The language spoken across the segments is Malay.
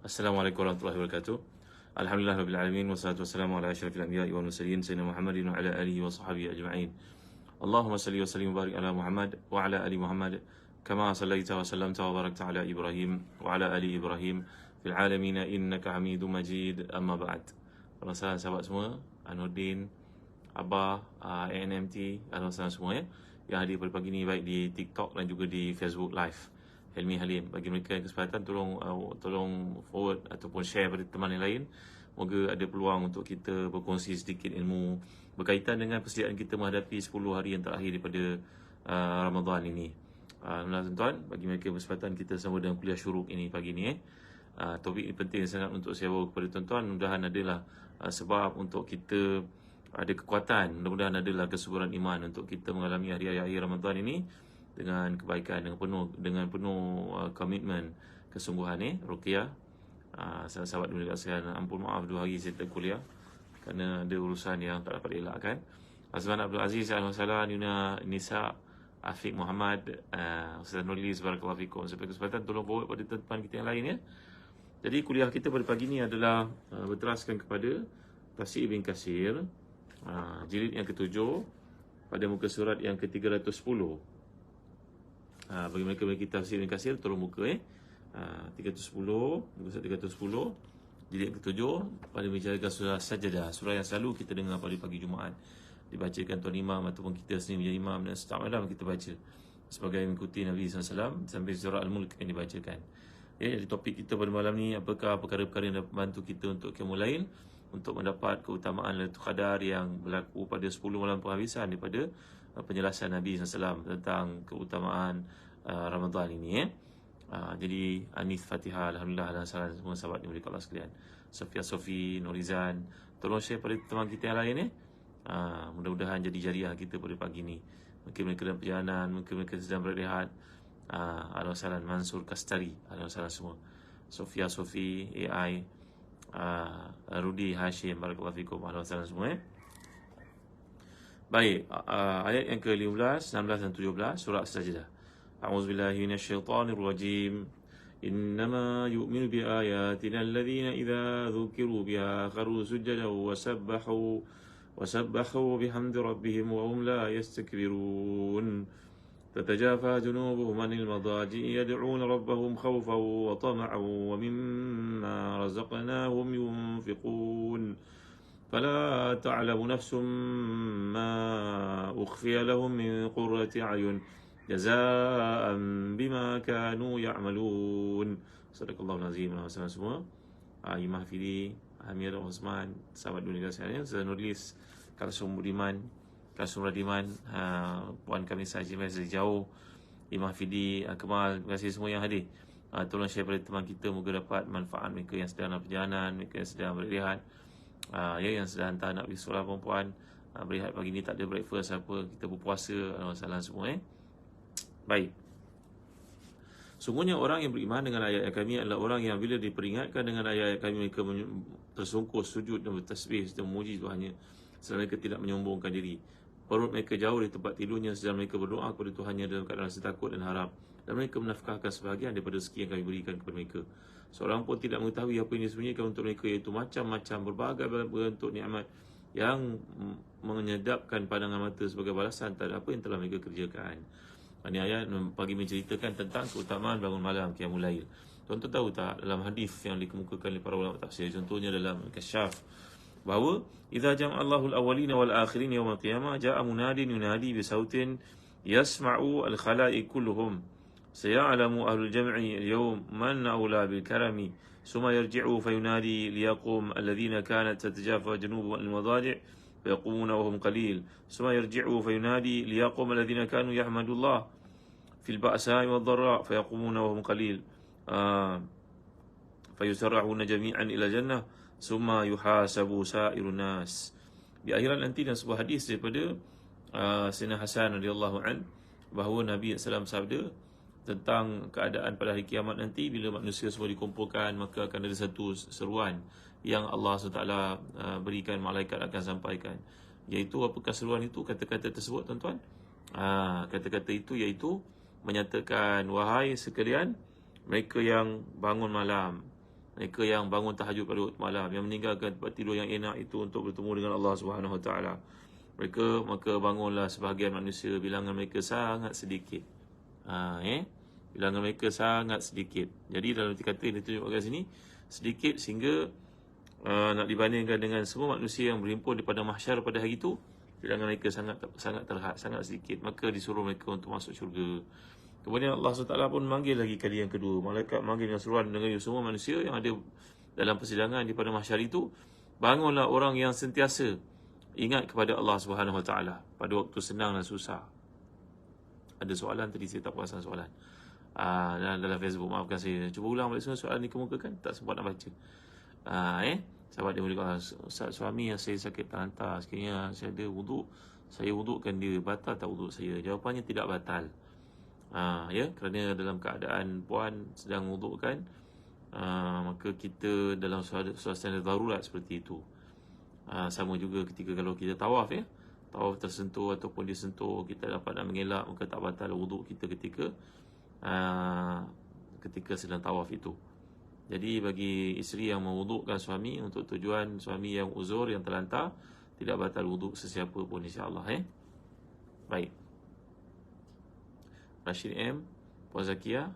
Assalamualaikum warahmatullahi wabarakatuh. Alhamdulillah rabbil alamin wassalatu wassalamu ala asyrafil anbiya'i wal mursalin sayyidina Muhammadin wa ala alihi wa sahbihi ajma'in. Allahumma salli wa sallim wa barik ala Muhammad wa ala ali Muhammad kama sallaita wa sallamta wa barakta ala Ibrahim wa ala ali Ibrahim fil alamin innaka Hamidum Majid. Amma ba'd. Salam sahabat semua, Anuddin, Abah, ANMT, salam semua ya yang hadir pada pagi ni baik di TikTok dan juga di Facebook Live. Helmi Halim, bagi mereka yang kesempatan tolong forward ataupun share pada teman yang lain. Moga ada peluang untuk kita berkongsi sedikit ilmu berkaitan dengan persediaan kita menghadapi 10 hari yang terakhir daripada Ramadan ini. Tuan-tuan, bagi mereka yang berkesempatan kita sama dengan kuliah syuruk ini pagi ni topik ini penting sangat untuk saya bawa kepada tuan-tuan. Mudah-mudahan adalah sebab untuk kita ada kekuatan, mudah-mudahan adalah kesuburan iman untuk kita mengalami hari-hari akhir Ramadan ini dengan kebaikan, dengan penuh komitmen, kesungguhan Ruqyah. Sahabat dulu sekalian, ampun maaf 2 hari saya tak kuliah kerana ada urusan yang tak dapat dielakkan. Azman Abdul Aziz, Al-Masalah, Yuna Nisa, Afiq Muhammad, Ustaz Nurlis, barakallahu fikum. Sampai kesempatan tolong forward pada teman kita yang lain ya. Jadi kuliah kita pada pagi ni adalah berteraskan kepada Tafsir Ibn Katsir, jilid yang ke-7 pada muka surat yang ke-310. Bagi mereka bagi tafsir Ibn Katsir tolong buka 310, muka surat 310 jilid yang ke-7 pada membicarakan surah Sajdah, surah yang selalu kita dengar pada pagi Jumaat dibacakan tuan imam ataupun kita sendiri menjadi imam dan setiap malam kita baca sebagai mengikuti Nabi SAW sampai surah Al-Mulk yang dibacakan. Jadi topik kita pada malam ni, apakah perkara-perkara yang dapat membantu kita untuk qiyamul lail, untuk mendapat keutamaan Lailatul Qadar yang berlaku pada 10 malam penghabisan daripada penjelasan Nabi SAW tentang keutamaan Ramadan ini Jadi Anis Fatihah, Alhamdulillah, dan salam semua sahabat yang berkat Allah sekalian. Sofia Sofi, Norizan, tolong share pada teman kita yang lain mudah-mudahan jadi jariah kita pada pagi ni. Mungkin mereka dalam perjalanan, mungkin mereka sedang berehat. Alhamdulillah, Mansur Kastari, alhamdulillah semua. Sofia Sofi, AI, Rudi Hashim, barakallahu fikum, alhamdulillah semua Baik, ayat yang ke-15, 16 dan 17 surah As-Sajdah. A'udzubillahi minasyaitonir rajim. Innama yu'minu bi ayatina alladhina idza dzukiru biha kharu sujadan wa sabbahu bihamdi rabbihim wa hum la yastakbirun. تتجافى جنوبهم عن المضاجع يدعون ربهم خوفا وطمعا ومما رزقناهم ينفقون فلا تعلم نفس ما أخفي لهم من قرة أعين جزاء بما كانوا يعملون. صدق الله العظيم. Sama semua. Imam Fidi, Amir Osman, sahabat dunia sekalian, saya nulis Kalsum Budiman, Kasum Radiman, puan kami sahaja dari jauh, Imam Fidi, Kemal, terima kasih semua yang hadir. Tolong share pada teman kita, moga dapat manfaat mereka yang sedang dalam perjalanan, mereka yang sedang berehat, yang sedang hantar anak pergi sekolah perempuan, berehat pagi ni tak ada breakfast apa, kita berpuasa, salam semua Baik. Sungguhnya orang yang beriman dengan ayat-ayat kami adalah orang yang bila diperingatkan dengan ayat-ayat kami, mereka tersungkur sujud dan bertasbih serta memuji Tuhannya, sedang mereka tidak menyombongkan diri. Perut mereka jauh dari tempat tidurnya, sedang mereka berdoa kepada Tuhannya dalam keadaan rasa takut dan harap, dan mereka menafkahkan sebahagian daripada rezeki yang kami berikan kepada mereka. Seorang pun tidak mengetahui apa yang disembunyikan untuk mereka, iaitu macam-macam berbagai bentuk nikmat yang menyedapkan pandangan mata sebagai balasan terhadap apa yang telah mereka kerjakan. Ini ayat bagi menceritakan tentang keutamaan bangun malam, qiyamul lail. Tuan-tuan tahu tak, dalam hadis yang dikemukakan oleh para ulama tafsir, contohnya dalam Kasyaf, bahawa idza jama'a Allahu al-awwalina wal akhirin yawm al-qiyamah ja'a munadin yunadi bi sautin yasma'u al-khalaiq kulluhum sayalamu ahlul jam'i al-yawm man aula bil karami summa yarji'u fayunadi liyaqum alladhina kanat tatajafa junubuhum al-madaji' فيقومون وهم قليل ثم يرجعوا فينادي ليقوم الذين كانوا يحمدوا الله في البأساء والضراء فيقومون وهم قليل فيسرعون جميعا إلى الجنة ثم يحاسب سائر الناس. Di akhirat nanti dalam sebuah hadis daripada Sayyidina Hasan radhiyallahu an, bahawa Nabi SAW sabda tentang keadaan pada hari kiamat nanti, bila manusia semua dikumpulkan, maka akan ada satu seruan yang Allah SWT berikan, malaikat akan sampaikan, iaitu apakah seruan itu? Kata-kata tersebut tuan-tuan, kata-kata itu iaitu menyatakan, wahai sekalian mereka yang bangun malam, Mereka yang bangun tahajud pada waktu malam, yang meninggalkan tempat tidur yang enak itu untuk bertemu dengan Allah Subhanahu Wa Taala. Maka bangunlah sebahagian manusia, bilangan mereka sangat sedikit. Bilangan mereka sangat sedikit. Jadi dalam arti kata yang ditunjukkan kat sini, sedikit sehingga nak dibandingkan dengan semua manusia yang berhimpun di pada mahsyar pada hari itu, bilangan mereka sangat terhad, sangat sedikit. Maka disuruh mereka untuk masuk syurga. Kemudian Allah SWT pun memanggil lagi kali yang kedua. Malaikat memanggil dengan seruan dengan semua manusia yang ada dalam persidangan di pada mahsyar itu, bangunlah orang yang sentiasa ingat kepada Allah Subhanahu Wa Taala pada waktu senang dan susah. Ada soalan tadi, saya tak perasan soalan. Dalam Facebook, maafkan saya. Cuba ulang balik semua soalan dikemukakan, tak sempat nak baca. Sahabat dia boleh kata, Ustaz, suami yang saya sakit terlantar, sekiranya saya ada wuduk, saya wudukkan dia, batal tak wuduk saya? Jawapannya tidak batal. Kerana dalam keadaan puan sedang wudukkan, maka kita dalam suasana darurat seperti itu. Sama juga ketika kalau kita tawaf, tawaf tersentuh ataupun disentuh, kita dapat nak mengelak, maka tak batal wuduk kita ketika sedang tawaf itu. Jadi bagi isteri yang mewudukkan suami untuk tujuan suami yang uzur, yang terlantar, tidak batal wuduk sesiapa pun, insya-Allah. Baik. Rashid M, Puan Zakia,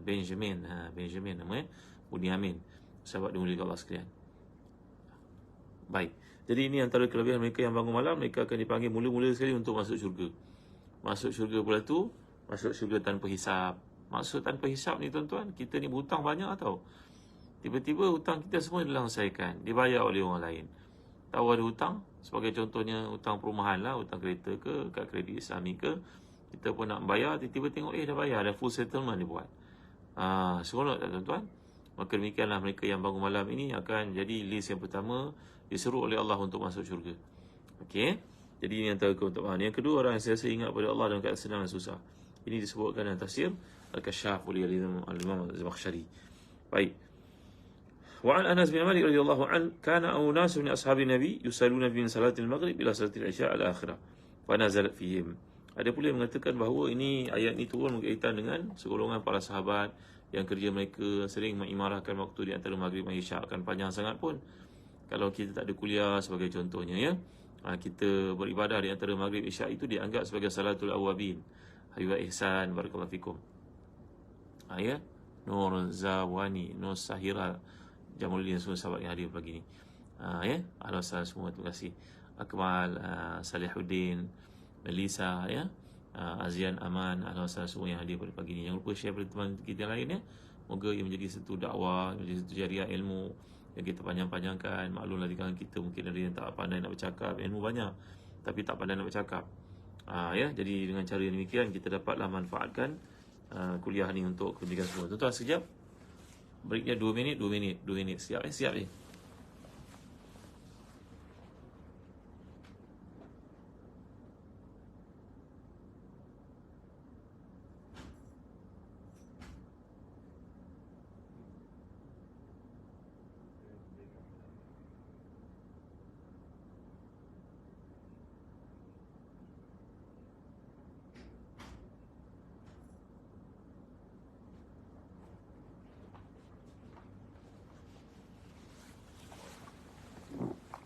Benjamin namanya, Budi Amin, sahabat dimuliakan Allah sekalian. Baik. Jadi ini antara kelebihan mereka yang bangun malam, mereka akan dipanggil mula-mula sekali untuk masuk syurga. Masuk syurga pula tu, masuk syurga tanpa hisap. Maksud tanpa hisap ni tuan-tuan, kita ni berhutang banyak tau. Tiba-tiba hutang kita semua diselesaikan, dibayar oleh orang lain. Tahu ada hutang, sebagai contohnya hutang perumahan lah, hutang kereta ke, kad kredit Islami ke, kita pun nak bayar, tiba-tiba tengok dah bayar, dah full settlement dia buat. Seronok tak tuan-tuan? Maka demikianlah mereka yang bangun malam ini akan jadi list yang pertama, disuruh oleh Allah untuk masuk syurga. Okey. Jadi ini antara keutamaan. Yang kedua, orang yang sentiasa ingat pada Allah dalam keadaan senang dan susah. Ini disebutkan dalam tafsir Al-Kashaf oleh Al-Imam Az-Zamakhsyari. Baik. Wa an Anas bin Malik radhiyallahu an, kana unas min ashabi Nabi yusalluna min salatil maghrib ila salatil isya al-akhirah. Fa nazalat fihim. Ada pula yang mengatakan bahawa ayat ini turun berkaitan dengan segolongan para sahabat yang kerja mereka sering mengimarahkan waktu di antara maghrib dan isya, akan panjang sangat pun. Kalau kita tak ada kuliah sebagai contohnya, kita beribadah di antara maghrib isya itu dianggap sebagai salatul awabin. Habibah Ihsan, barakallahu fikum. Nur Zawani, Nur Sahira, Jamuluddin, semua sahabat yang hadir pagi ni. Ahlan semua, terima kasih. Akmal, Salihuddin, Melisa, Azian, Aman, ahlan semua yang hadir pada pagi ni. Jangan lupa share pada teman kita lain, Moga ia menjadi satu dakwah, menjadi satu jariah ilmu yang kita panjang-panjangkan. Maklumlah di kalangan kita mungkin ada yang tak pandai nak bercakap, ilmu banyak tapi tak pandai nak bercakap. Jadi dengan cara yang demikian kita dapatlah manfaatkan kuliah ni untuk kepentingan semua. Tuan-tuan, sekejap breaknya 2 minit. Siap je.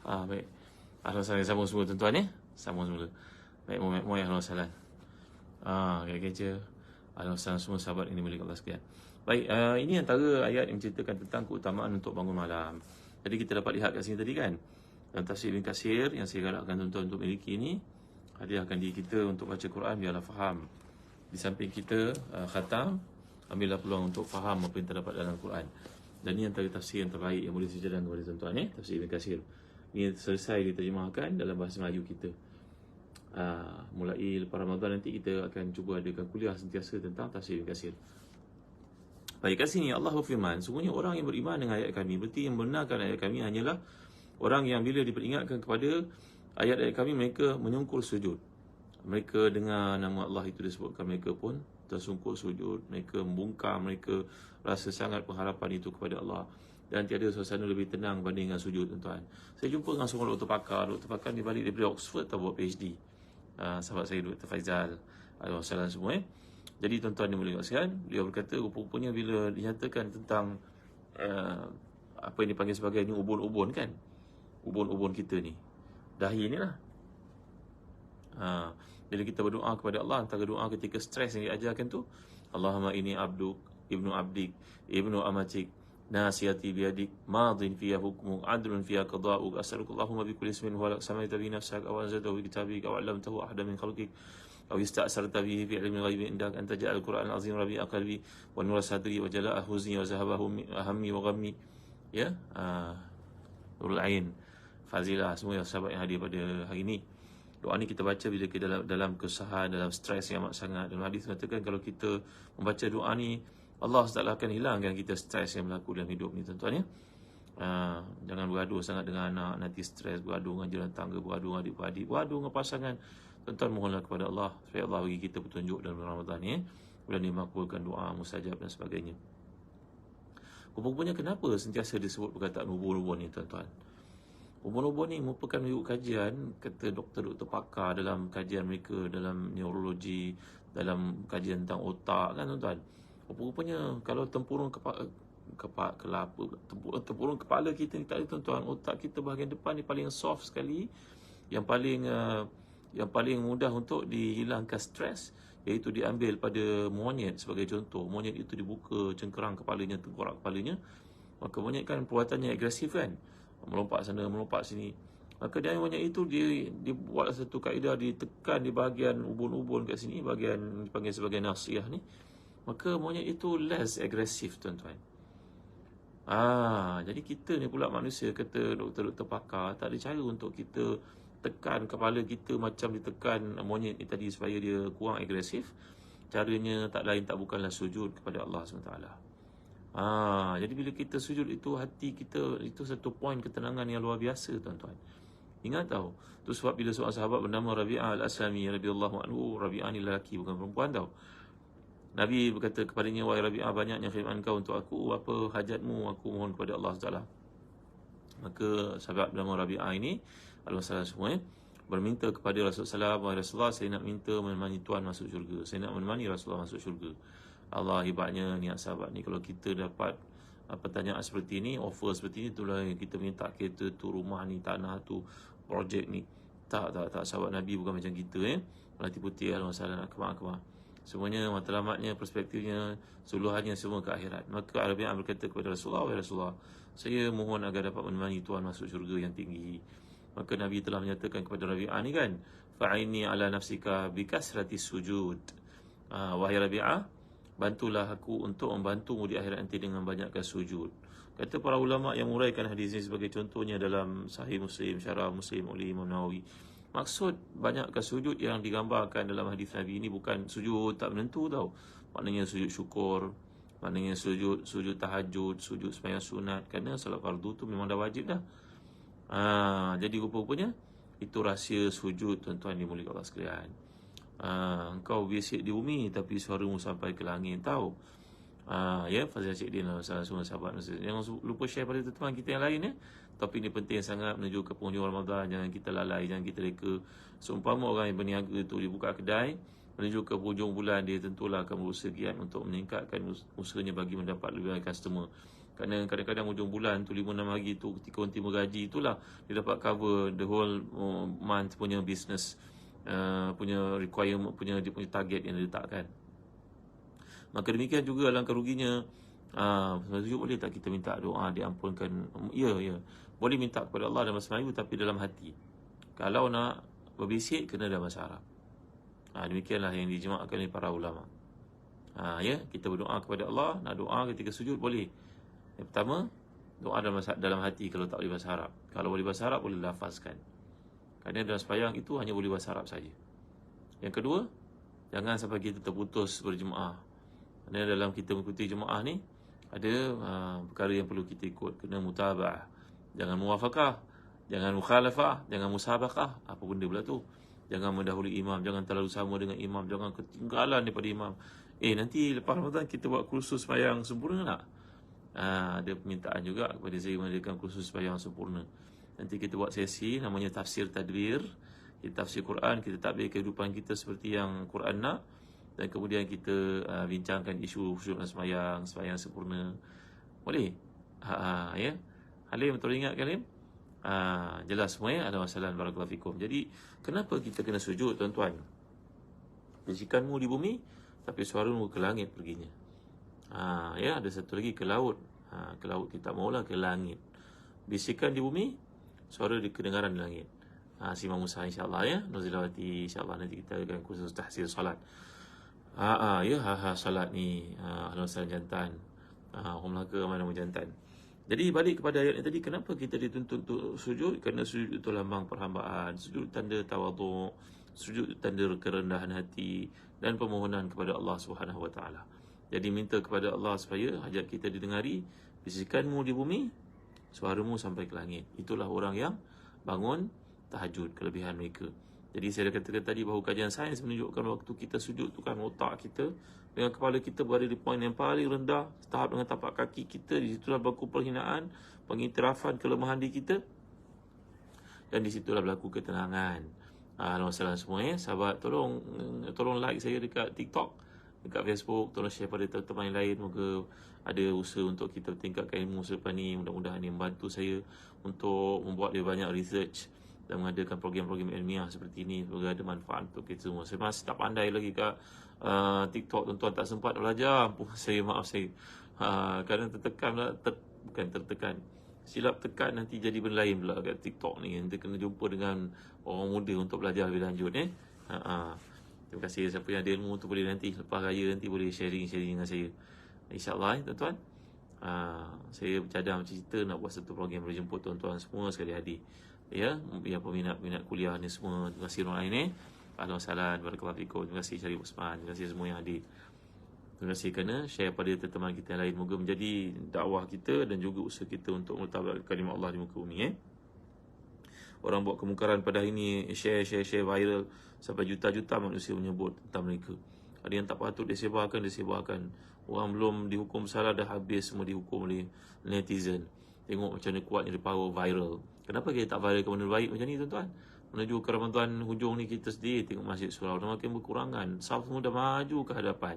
Baik. Ahlan sambung semua tuan-tuan, sambung semula. Baik, moy ahlan salam. Kerja. Ahlan semua sahabat ini boleh Allah sekalian. Baik, ini antara ayat yang menceritakan tentang keutamaan untuk bangun malam. Jadi kita dapat lihat kat sini tadi kan, dalam tafsir Ibn Katsir yang saya galakkan tuan-tuan untuk miliki ini, hadiahkan diri kita untuk baca Quran biarlah faham. Di samping kita khatam, ambillah peluang untuk faham apa yang terdapat dalam Quran. Dan ini antara tafsir yang terbaik yang boleh sejalan kepada tuan-tuan, tafsir Ibn Katsir. Ini selesai diterjemahkan dalam bahasa Melayu kita. Mulai lepas Ramadan nanti kita akan cuba adakan kuliah sentiasa tentang tafsir Ibn Katsir. Baik, kat sini Allah berfirman, sungguhnya orang yang beriman dengan ayat kami, berarti yang membenarkan ayat kami hanyalah orang yang bila diperingatkan kepada ayat-ayat kami, mereka menyungkur sujud. Mereka dengar nama Allah itu disebutkan, mereka pun tersungkur sujud. Mereka membungkam, mereka rasa sangat pengharapan itu kepada Allah. Dan tiada suasana lebih tenang banding dengan sujud, tuan-tuan. Saya jumpa dengan seorang doktor pakar ni balik daripada Oxford, buat PhD. Sahabat saya Dr. Faizal, Alhamdulillah semua. Jadi tuan-tuan yang boleh sekalian, beliau berkata, rupanya bila dinyatakan tentang apa yang dipanggil sebagai ni ubun-ubun kan, ubun-ubun kita ni, dahi ni lah. Jadi kita berdoa kepada Allah, antara doa ketika stres yang diajarkan tu, Allahumma ini abduk, ibnu abdik, ibnu amatik, nasiyati biyadik, madin fiya hukmuk, adlun fiya qada'uk, as'aluka Allahumma bi kulli ismin huwa lak samaita bi nafsik, aw anzaltahu bi kitabik, aw 'allamtahu ahadan min khalqik, aw ista'sarta bihi fi 'ilmi al-ghaibi indak, an taj'al al-Qur'an al-'azim rabi'a qalbi wa nura sadri wa jala'a huzni wa zahaba hammi wa ghammi. Ya, Nurul Ain, Fazilah, semua sahabat yang hadir pada hari ini. Doa ni kita baca bila kita dalam kesusahan, dalam stres yang amat sangat. Dalam hadis mengatakan kalau kita membaca doa ni, Allah SWT akan hilangkan kita stres yang berlaku dalam hidup ni, tuan-tuan ya. Jangan bergaduh sangat dengan anak, nanti stres, bergaduh dengan jiran tangga, bergaduh dengan adik-beradik, bergaduh dengan pasangan. Tuan-tuan mohonlah kepada Allah supaya Allah bagi kita petunjuk dalam Ramadan ni, bulan ni makbulkan doa, mustajab dan sebagainya. Rupa-rupanya kenapa sentiasa disebut perkataan ubun-ubun ni, tuan-tuan? Ubun-ubun ni merupakan kajian, kata doktor-doktor pakar dalam kajian mereka dalam neurologi, dalam kajian tentang otak kan, tuan-tuan. Rupa-rupanya kalau tempurung tempurung kepala kita ni tak ada, tuan-tuan. Otak kita bahagian depan ni paling soft sekali, yang paling mudah untuk dihilangkan stres, iaitu diambil pada monyet sebagai contoh. Monyet itu dibuka cengkerang kepalanya, tengkorak kepalanya, maka monyet kan perbuatannya agresif kan, melompat sana, melompat sini. Maka dari monyet itu dia buat satu kaedah, ditekan di bahagian ubun-ubun kat sini, bahagian dipanggil sebagai nasiyah ni. Maka monyet itu less agresif, tuan-tuan. Jadi kita ni pula manusia, kata doktor-doktor pakar, tak ada cara untuk kita tekan kepala kita macam ditekan monyet ni tadi supaya dia kurang agresif. Caranya tak lain tak bukanlah sujud kepada Allah SWT. Jadi bila kita sujud itu, hati kita itu satu poin ketenangan yang luar biasa, tuan-tuan. Ingat tahu, tu sebab bila seorang sahabat bernama Rabi'ah al-Aslami radhiyallahu anhu, Rabi'ah ni lelaki bukan perempuan tahu, Nabi berkata kepadanya, wahai Rabi'ah, banyaknya khidmat kau untuk aku, apa hajatmu, aku mohon kepada Allah SWT. Maka sahabat bernama Rabi'ah ini, Al-Wasallam semua berminta kepada Rasulullah SAW, wahai Rasulullah, saya nak minta menemani Tuhan masuk syurga, saya nak menemani Rasulullah masuk syurga. Allah, hebatnya niat sahabat ni. Kalau kita dapat pertanyaan seperti ni, offer seperti ni, itulah yang kita minta, kereta tu, rumah ni, tanah tu, projek ni. Tak, sahabat Nabi bukan macam kita Melati putih, Al-Wasallam, kemar-kemar. Semuanya matlamatnya, perspektifnya, suluhannya semua ke akhirat. Maka Rabi'ah berkata kepada Rasulullah, wahai Rasulullah, saya mohon agar dapat menemani Tuhan masuk syurga yang tinggi. Maka Nabi telah menyatakan kepada Rabi'ah ni kan, fa'ini ala nafsika bikasrati sujud. Wahai Rabi'ah, bantulah aku untuk membantumu di akhirat nanti dengan banyakkan sujud. Kata para ulama yang menguraikan hadis ini sebagai contohnya dalam Sahih Muslim, Syarah Muslim oleh Imam Nawawi, maksud banyakkan sujud yang digambarkan dalam hadis Nabi ini bukan sujud tak menentu tau. Maknanya sujud syukur, maknanya sujud tahajud, sujud sembahyang sunat, kerana salat fardu tu memang dah wajib dah. Jadi rupa-rupanya itu rahsia sujud, tuan-tuan dimuliakan Allah sekalian. Engkau bisik di bumi tapi suaramu sampai ke langit, tahu. Fazil Cik Din lah, salah semua sahabat. Jangan lupa share pada teman kita yang lain Topik ni penting sangat menuju ke penghujung Ramadan. Jangan kita lalai, jangan kita reka. Seumpama orang yang berniaga tu, dia buka kedai menuju ke penghujung bulan, dia tentulah akan berusaha giat untuk meningkatkan usahanya bagi mendapat lebih banyak customer. Kerana kadang-kadang hujung bulan tu, 5-6 hari tu, ketika orang terima gaji, itulah dia dapat cover the whole month punya business, punya requirement, dia punya target yang dia letakkan. Maka demikian juga alangkah ruginya. Boleh tak kita minta doa diampunkan? Ya, boleh minta kepada Allah dalam bahasa Melayu, tapi dalam hati. Kalau nak berbisik, kena dalam bahasa Arab. Demikianlah yang dijemaahkan oleh para ulama. Kita berdoa kepada Allah, nak doa ketika sujud boleh. Yang pertama, doa dalam hati kalau tak boleh bahasa Arab. Kalau boleh bahasa Arab, boleh lafazkan. Kerana dalam sembahyang itu hanya boleh bahasa Arab saja. Yang kedua, jangan sampai kita terputus berjemaah. Kerana dalam kita mengikuti jemaah ni, ada perkara yang perlu kita ikut. Kena mutaba'ah, jangan muwafaqah, jangan mukhalafah, jangan musabaqah. Apa benda pula tu? Jangan mendahului imam, jangan terlalu sama dengan imam, jangan ketinggalan daripada imam. Nanti lepas Ramadan kita buat kursus sembahyang sempurna tak? Ada permintaan juga kepada saya mengadakan kursus sembahyang sempurna. Nanti kita buat sesi namanya tafsir tadbir. Kita tafsir Quran, kita takbir kehidupan kita seperti yang Quran nak. Dan kemudian kita bincangkan isu khusyuk dan sembahyang sempurna. Boleh? Ya. Halim, betul ingat kan Halim? Jelas semua ya. Alhamdulillah, barakallahu fikum. Jadi kenapa kita kena sujud tuan-tuan? Bisikanmu di bumi, tapi suaramu ke langit perginya. Ya, ada satu lagi ke laut. Ke laut kita maulah ke langit. Bisikan di bumi, suara di kedengaran di langit. Si Imam Musa insya-Allah ya. Nuzilawati insya-Allah nanti kita akan khusus tahsil solat. Ya, solat ni Alhamdulillah jantan. Orang Melaka mana jantan. Jadi balik kepada ayat ni tadi, kenapa kita dituntut untuk sujud? Kerana sujud itu lambang perhambaan, sujud tanda tawaduk, sujud tanda kerendahan hati dan permohonan kepada Allah Subhanahu Wa Taala. Jadi minta kepada Allah supaya hajat kita didengari, bisikanmu di bumi, suaramu sampai ke langit. Itulah orang yang bangun tahajud, kelebihan mereka. Jadi saya dah katakan tadi bahawa kajian sains menunjukkan waktu kita sujud tu kan, otak kita dengan kepala kita berada di poin yang paling rendah, setahap dengan tapak kaki kita. Di situlah berlaku perhinaan, pengiktirafan kelemahan diri kita, dan di situlah berlaku ketenangan. Alhamdulillah semua ya. Sahabat, tolong like saya dekat TikTok, dekat Facebook, tolong share pada teman-teman yang lain. Moga ada usaha untuk kita tingkatkan ilmu selepas ni. Mudah-mudahan ini membantu saya untuk membuat lebih banyak research dan mengadakan program-program ilmiah seperti ini. Semoga ada manfaat untuk kita semua. Saya masih tak pandai lagi kat TikTok, tuan-tuan, tak sempat belajar. Maaf saya. Kadang tertekan lah, bukan tertekan, silap tekan, nanti jadi benda lain pula kat TikTok ni. Nanti kena jumpa dengan orang muda untuk belajar lebih lanjut Terima kasih. Siapa yang ada ilmu tu boleh nanti lepas raya nanti boleh sharing dengan saya, InsyaAllah tuan-tuan. Saya bercadang cerita nak buat satu program boleh jemput tuan-tuan semua sekali hadir. Ya, yang peminat kuliah ni semua. Terima kasih orang lain Alhamdulillah, barakallahu fikum. Terima kasih Syarif Osman. Terima kasih semua yang hadir. Terima kasih kerana share pada teman-teman kita yang lain. Moga menjadi dakwah kita dan juga usaha kita untuk mentabrak kalimah Allah di muka bumi. Orang buat kemungkaran pada hari ini, share viral, sampai juta-juta manusia menyebut tentang mereka. Ada yang tak patut disebarkan. Orang belum dihukum salah dah habis semua dihukum oleh netizen. Tengok macam mana kuatnya dia power viral. Kenapa kita tak viral ke benda baik macam ni tuan-tuan? Menuju ke Ramadan hujung ni kita sedih tengok masjid surau dah makin berkurangan. Saf semua dah maju ke hadapan.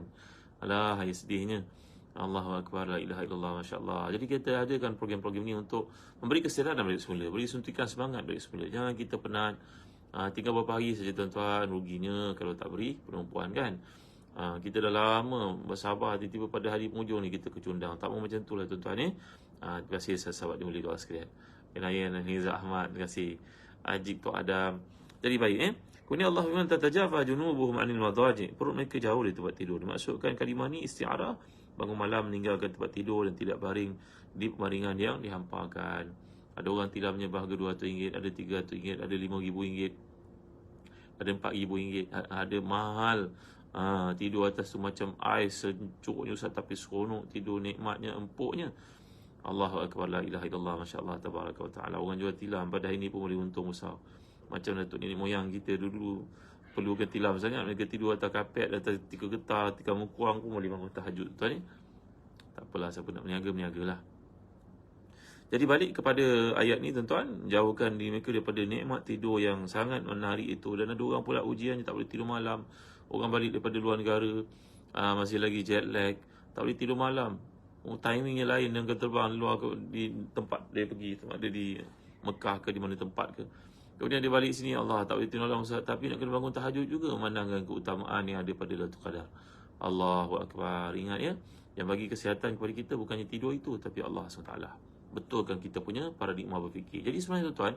Alah, hai sedihnya. Allahu Akbar, la ilaha illallah, masya-Allah. Jadi kita adakan program-program ni untuk memberi kesedaran balik semula, beri suntikan semangat balik semula. Jangan kita penat. Tinggal beberapa hari saja tuan-tuan, ruginya kalau tak beri penumpuan kan. Kita dah lama bersabar, tiba-tiba pada hari penghujung ni kita kecundang. Tak mau macam tu lah tuan-tuan Terima kasih sahabat dimulai doa sekalian. Kenayan Niza Ahmad, terima kasih. Ajib Tok Adam. Jadi baik Kemudian Allah firman tatajafa junubuhum 'anil madaji'. Perut mereka jauh dari tempat tidur. Dimaksudkan kalimah ni isti'arah, bangun malam meninggalkan tempat tidur dan tidak baring di pemaringan yang dihampakan. Ada orang tidak menyembah RM200, ada RM300, ada RM5,000, ada RM4,000, ada mahal. Tidur atas tu macam ais secuknya Ustaz, tapi seronok tidur, nikmatnya, empuknya. Allahu Akbar, la ilaha illallah, masya-Allah, tabaraka wa ta'ala. Orang jual tilam pada hari ni pun boleh untung besar. Macam datuk nenek moyang kita dulu perlukan tilam sangat. Mereka tidur atas kapet, atas tikar getah, tikar mukuang pun boleh bangun tahajud tuan Tak apalah, siapa nak berniaga lah. Jadi balik kepada ayat ni tuan-tuan, jauhkan diri mereka daripada nikmat tidur yang sangat menarik itu. Dan ada orang pula ujiannya tak boleh tidur malam. Orang balik daripada luar negara, masih lagi jet lag, tak boleh tidur malam. Timingnya lain dengan terbang luar di tempat dia pergi, tempat dia di Mekah ke di mana tempat ke. Kemudian dia balik sini, Allah tak boleh tidur malam Ustaz, tapi nak kena bangun tahajud juga, memandangkan keutamaan yang ada pada Lailatul Qadar. Allahu Akbar. Ingat ya, yang bagi kesihatan kepada kita bukannya tidur itu, tapi Allah SWT. Betulkan kita punya paradigma berfikir. Jadi sebenarnya tuan-tuan,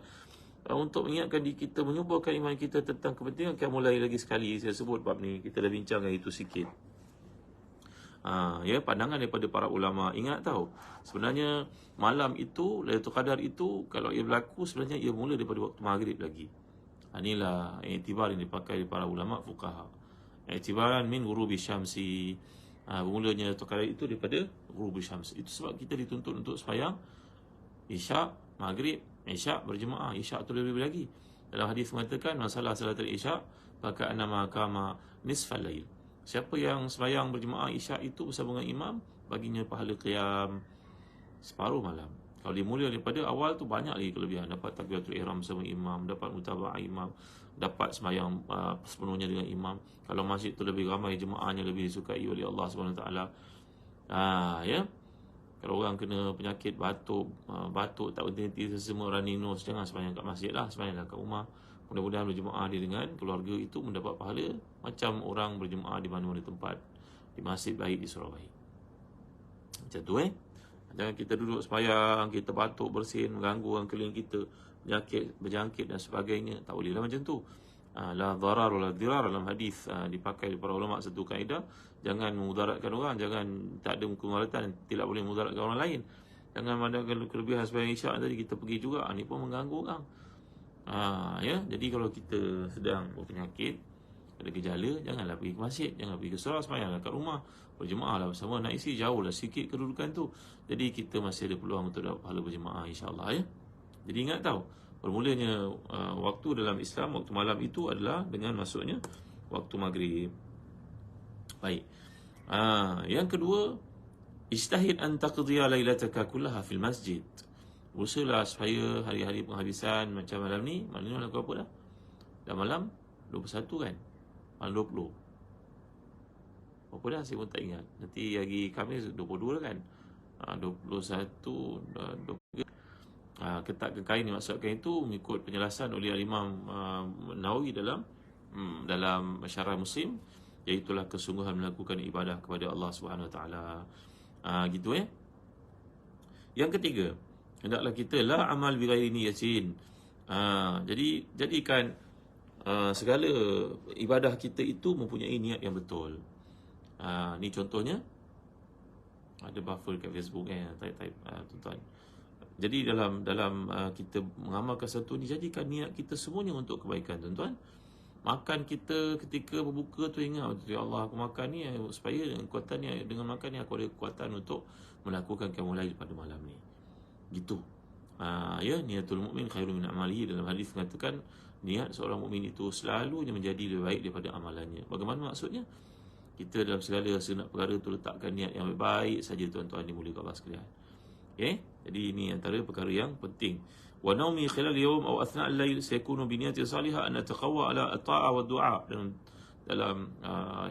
untuk mengingatkan diri kita, menyuburkan iman kita tentang kepentingan, kita mulai lagi sekali saya sebut bab ni, kita dah bincangkan itu sikit. Pandangan daripada para ulama. Ingat tahu, sebenarnya malam itu, Lailatul Qadar itu, kalau ia berlaku sebenarnya ia mula daripada waktu maghrib lagi. Inilah iktibar yang dipakai oleh para ulama fuqaha. Iktibaran min ghurubi syamsi. Mulanya Lailatul Qadar itu daripada ghurubi syams. Itu sebab kita dituntut untuk sembahyang Isyak, maghrib, Isyak berjemaah. Isyak tu lebih lagi. Dalam hadis mengatakan, masalah salatul Isyak maka anama kama nisfal lail. Siapa yang sembahyang berjemaah Isyak itu bersama dengan imam, baginya pahala qiyam separuh malam. Kalau dimulai daripada awal tu banyak lagi kelebihan. Dapat takbiratul ihram bersama imam, dapat mutaba'ah imam, dapat sembahyang sepenuhnya dengan imam. Kalau masjid tu lebih ramai jemaahnya, lebih disukai oleh Allah SWT. Kalau orang kena penyakit batuk, batuk tak berhenti, semua running nose, jangan sembahyang kat masjid lah, sembahyanglah kat rumah. Mudah-mudahan berjemaah dia dengan keluarga itu mendapat pahala macam orang berjemaah di mana-mana tempat, di masjid baik, di surau baik. Macam tu Jangan kita duduk sembahyang, kita batuk bersin, mengganggu orang keliling kita, penyakit berjangkit dan sebagainya. Tak bolehlah macam tu. La dharar wala dirar dalam hadis dipakai oleh para ulama satu kaedah, jangan memudaratkan orang, jangan tak ada kemudaratan, tidak boleh memudaratkan orang lain. Jangan mandangkan kelebihan sembahyang isyak tadi kita pergi juga, ni pun mengganggu orang. Jadi kalau kita sedang berpenyakit, ada gejala, janganlah pergi ke masjid, jangan pergi ke surau, sembahyanglah kat rumah, berjemaahlah bersama. Nak isi jauhlah sikit kedudukan tu, jadi kita masih ada peluang untuk dapat pahala berjemaah, insya-Allah Jadi ingat tahu, bermulanya waktu dalam Islam, waktu malam itu adalah dengan masuknya waktu maghrib. Baik. Yang kedua, ijtahid an taqdiya lailataka kullaha fil masjid. Usahalah supaya hari-hari penghabisan macam malam ni malam berapa dah? Dah malam 21 kan? Malam 20. Berapa dah saya pun tak ingat. Nanti hari Khamis 22 kan? 21, 23. Ketat ke kain dimaksudkan itu mengikut penjelasan oleh Imam Nawawi dalam Syarah Muslim, iaitulah kesungguhan melakukan ibadah kepada Allah Subhanahu Wa Taala. Gitu Yang ketiga, hendaklah kita la amal bi ghairi niyatin. Jadi jadikan segala ibadah kita itu mempunyai niat yang betul. Ni contohnya, ada buffer kat Facebook type tuan-tuan. Jadi dalam kita mengamalkan satu ni, jadikan niat kita semuanya untuk kebaikan, tuan-tuan. Makan kita ketika berbuka tu ingat, ya Allah, aku makan ni supaya dengan kekuatan ni, dengan makan ni aku ada kekuatan untuk melakukan qiyamul lail pada malam ni. Gitu. Niatul mukmin khairun min amalihi, dalam hadis mengatakan niat seorang mukmin itu selalunya menjadi lebih baik daripada amalannya. Bagaimana maksudnya? Kita dalam segala segenap perkara tu letakkan niat yang baik saja, tuan-tuan dimuliakan Allah sekalian. Jadi ini antara perkara yang penting. Wa naumi khilal yawm aw athna' al-lail sayakunu bi niyatin salihah an nataqawwa ala at-ta'ah wa du'a. Dalam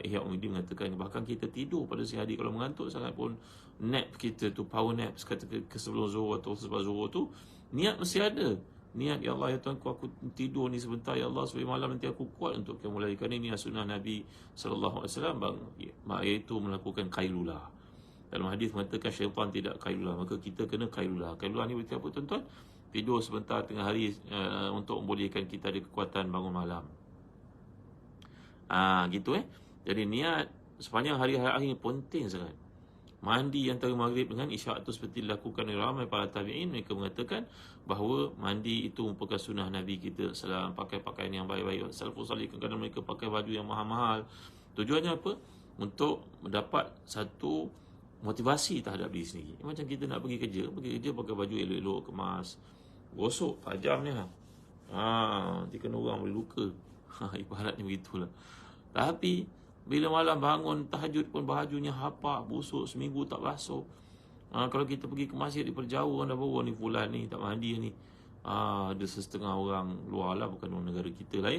Ihya Ulumuddin mengatakan, bahkan kita tidur pada siang hari, kalau mengantuk sangat pun, nap kita tu, power nap kata ke sebelum zuhur atau selepas zuhur tu, niat mesti ada. Niat, ya Allah, ya Tuhanku, aku tidur ni sebentar, ya Allah, supaya malam nanti aku kuat untuk qiyamul lail. Kerana ini sunnah Nabi sallallahu alaihi wasallam, iaitu melakukan qailulah. Dalam hadis mengatakan syaitan tidak qailulah, maka kita kena qailulah. Qailulah ni berarti apa, tuan-tuan? Tidur sebentar tengah hari untuk membolehkan kita ada kekuatan bangun malam. Gitu Jadi niat sepanjang hari-hari ini penting sangat. Mandi antara maghrib dengan isyak itu seperti dilakukan oleh ramai para tabi'in. Mereka mengatakan bahawa mandi itu merupakan sunnah Nabi kita SAW. Pakai pakaian yang baik-baik. Salafus salih kadang-kadang mereka pakai baju yang mahal-mahal. Tujuannya apa? Untuk mendapat satu motivasi terhadap diri sendiri. Macam kita nak pergi kerja pakai baju elok-elok, kemas, gosok tajamnya. Nanti kena orang boleh luka. Ibaratnya begitulah. Tapi bila malam bangun tahajud pun bajunya hapak, busuk, seminggu tak basuh. Kalau kita pergi ke masjid daripada jauh, orang dah bawa ni fulan ni tak mandi ni. Ada setengah orang luar lah, bukan orang negara kita lah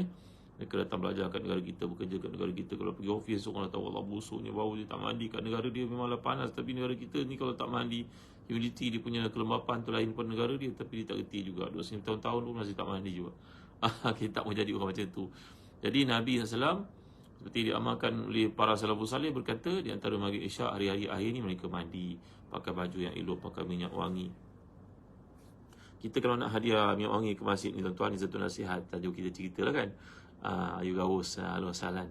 Mereka datang belajar kat negara kita, bekerja kat negara kita. Kalau pergi ofis, orang dah tahu Allah busuknya bau dia, tak mandi. Kat negara dia memanglah panas, tapi negara kita ni kalau tak mandi, humidity dia punya kelembapan tu lain pada negara dia, tapi dia tak reti juga. 2 tahun-tahun pun masih tak mandi juga. Kita tak mau jadi orang macam tu. Jadi Nabi SAW, seperti diamalkan oleh para salafus salih, berkata di antara maghrib isyak hari-hari akhir ni mereka mandi, pakai baju yang elok, pakai minyak wangi. Kita kalau nak hadiah minyak wangi ke masjid ni, tuan-tuan, ni satu nasihat tajuk kita ceritalah kan. Ayu Gaus, halo salam,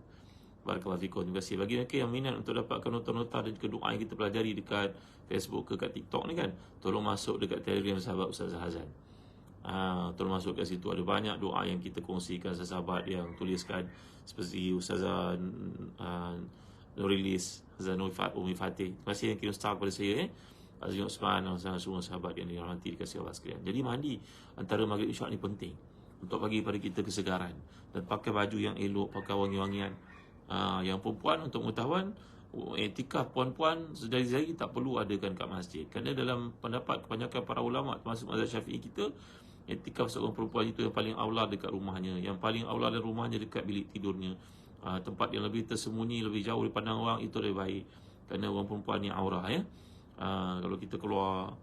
barakallahu fikum. Terima kasih bagi mereka yang minat untuk dapatkan nota-nota dan juga doa yang kita pelajari dekat Facebook ke kat TikTok ni kan. Tolong masuk dekat Telegram sahabat Ustaz Hazan. Tolong masuk kat situ, ada banyak doa yang kita kongsikan, sahabat yang tuliskan, seperti Ustazah Nurilis, Ustazah Umi Fatih. Terima kasih yang kirim star kepada saya Azizul Osman dan semua sahabat yang dirahmati, dikasihi Allah sekalian. Jadi mandi antara maghrib isyak ni penting untuk bagi pada kita kesegaran, dan pakai baju yang elok, pakai wangi-wangian. Yang perempuan, untuk pengetahuan, etikaf puan-puan sedari-sedari tak perlu adakan kat masjid. Kerana dalam pendapat kebanyakan para ulama termasuk mazhab Syafi'i kita, etikaf seorang perempuan itu yang paling aula dekat rumahnya, yang paling aula dan rumahnya dekat bilik tidurnya, tempat yang lebih tersembunyi, lebih jauh dari pandang orang, itu lebih baik. Kerana orang perempuan ni aurah Kalau kita keluar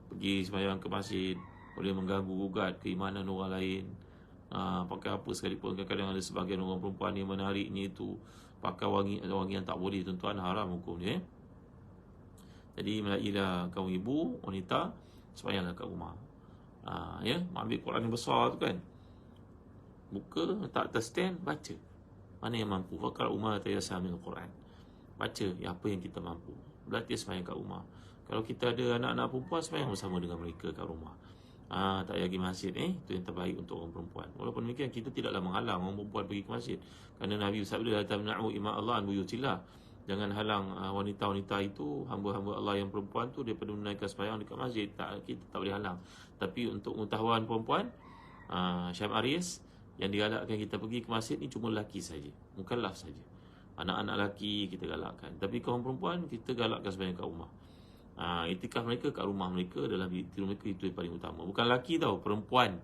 pergi sembahyang ke masjid, boleh mengganggu gugat keimanan orang lain. Pakai apa sekalipun, kadang-kadang ada sebahagian orang perempuan yang menariknya itu pakai wangi yang tak boleh, tuan-tuan, haram hukumnya. Jadi melailah kaum ibu, wanita, sembahyanglah kat rumah. Ambil Quran yang besar tu kan, buka, letak atas stand, baca. Mana yang mampu, faqra'u ma tayassara minal Quran. Baca apa yang kita mampu. Berlatih sembahyang kat rumah. Kalau kita ada anak-anak perempuan, sembahyang bersama dengan mereka kat rumah. Tak payah pergi masjid, itu yang terbaik untuk orang perempuan. Walaupun demikian, kita tidaklah menghalang orang perempuan pergi ke masjid. Kerana Nabi bersabda, la tamna'u ima Allah an buyutillah. Jangan halang wanita-wanita itu, hamba-hamba Allah yang perempuan tu, daripada menunaikan sembahyang dekat masjid. Kita tak boleh halang. Tapi untuk pengetahuan perempuan, Syam Aris, yang digalakkan kita pergi ke masjid ni cuma lelaki saja, mukallaf saja. Anak-anak lelaki kita galakkan. Tapi kaum perempuan, kita galakkan sembahyang kat rumah. Itikaf mereka kat rumah mereka, dalam tidur mereka, itu yang paling utama. Bukan lelaki tau, perempuan.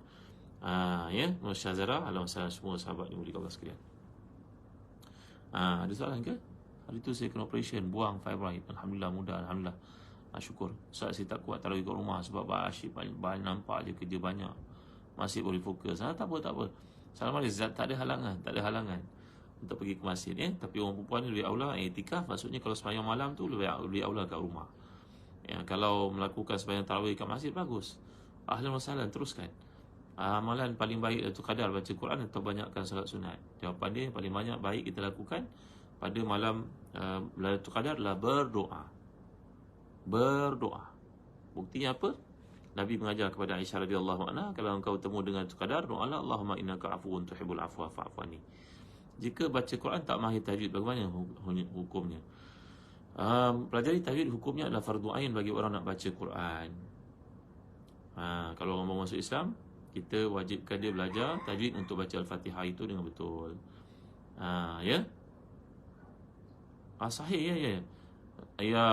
Masya Zara, alhamdulillah semua sahabat yang mulia Allah sekalian. Ada soalan ke? Hari tu saya kena operation, buang fibroid. Alhamdulillah, mudah, alhamdulillah. Syukur. Ustaz, saya tak kuat tarawih kat rumah sebab asyik banyak nampak je, kerja banyak. Masih boleh fokus. Tak apa. Salam alaikum, tak ada halangan untuk pergi ke masjid, Tapi orang perempuan ni lebih aula iktikaf. Maksudnya kalau sembahyang malam tu lebih aula kat rumah. Kalau melakukan sembahyang tarawih kat masjid, bagus. Ahlan wa sahlan, teruskan. Amalan paling baik itu kadar baca Quran atau banyakkan solat sunat. Jawapan dia paling banyak baik kita lakukan pada malam Lailatul Qadar adalah berdoa. Buktinya apa? Nabi mengajar kepada Aisyah radhiyallahu anha, kalau engkau bertemu dengan Lailatul Qadar, doalah Allahumma innaka afuwun tuhibbul afwa fa'fu anni. Jika baca Quran tak mahir tajwid, bagaimana hukumnya? Pelajari tajwid, hukumnya adalah fardu ain bagi orang nak baca Quran. Kalau orang mau masuk Islam, kita wajibkan dia belajar tajwid untuk baca Al-Fatihah itu dengan betul. Sahih, ya.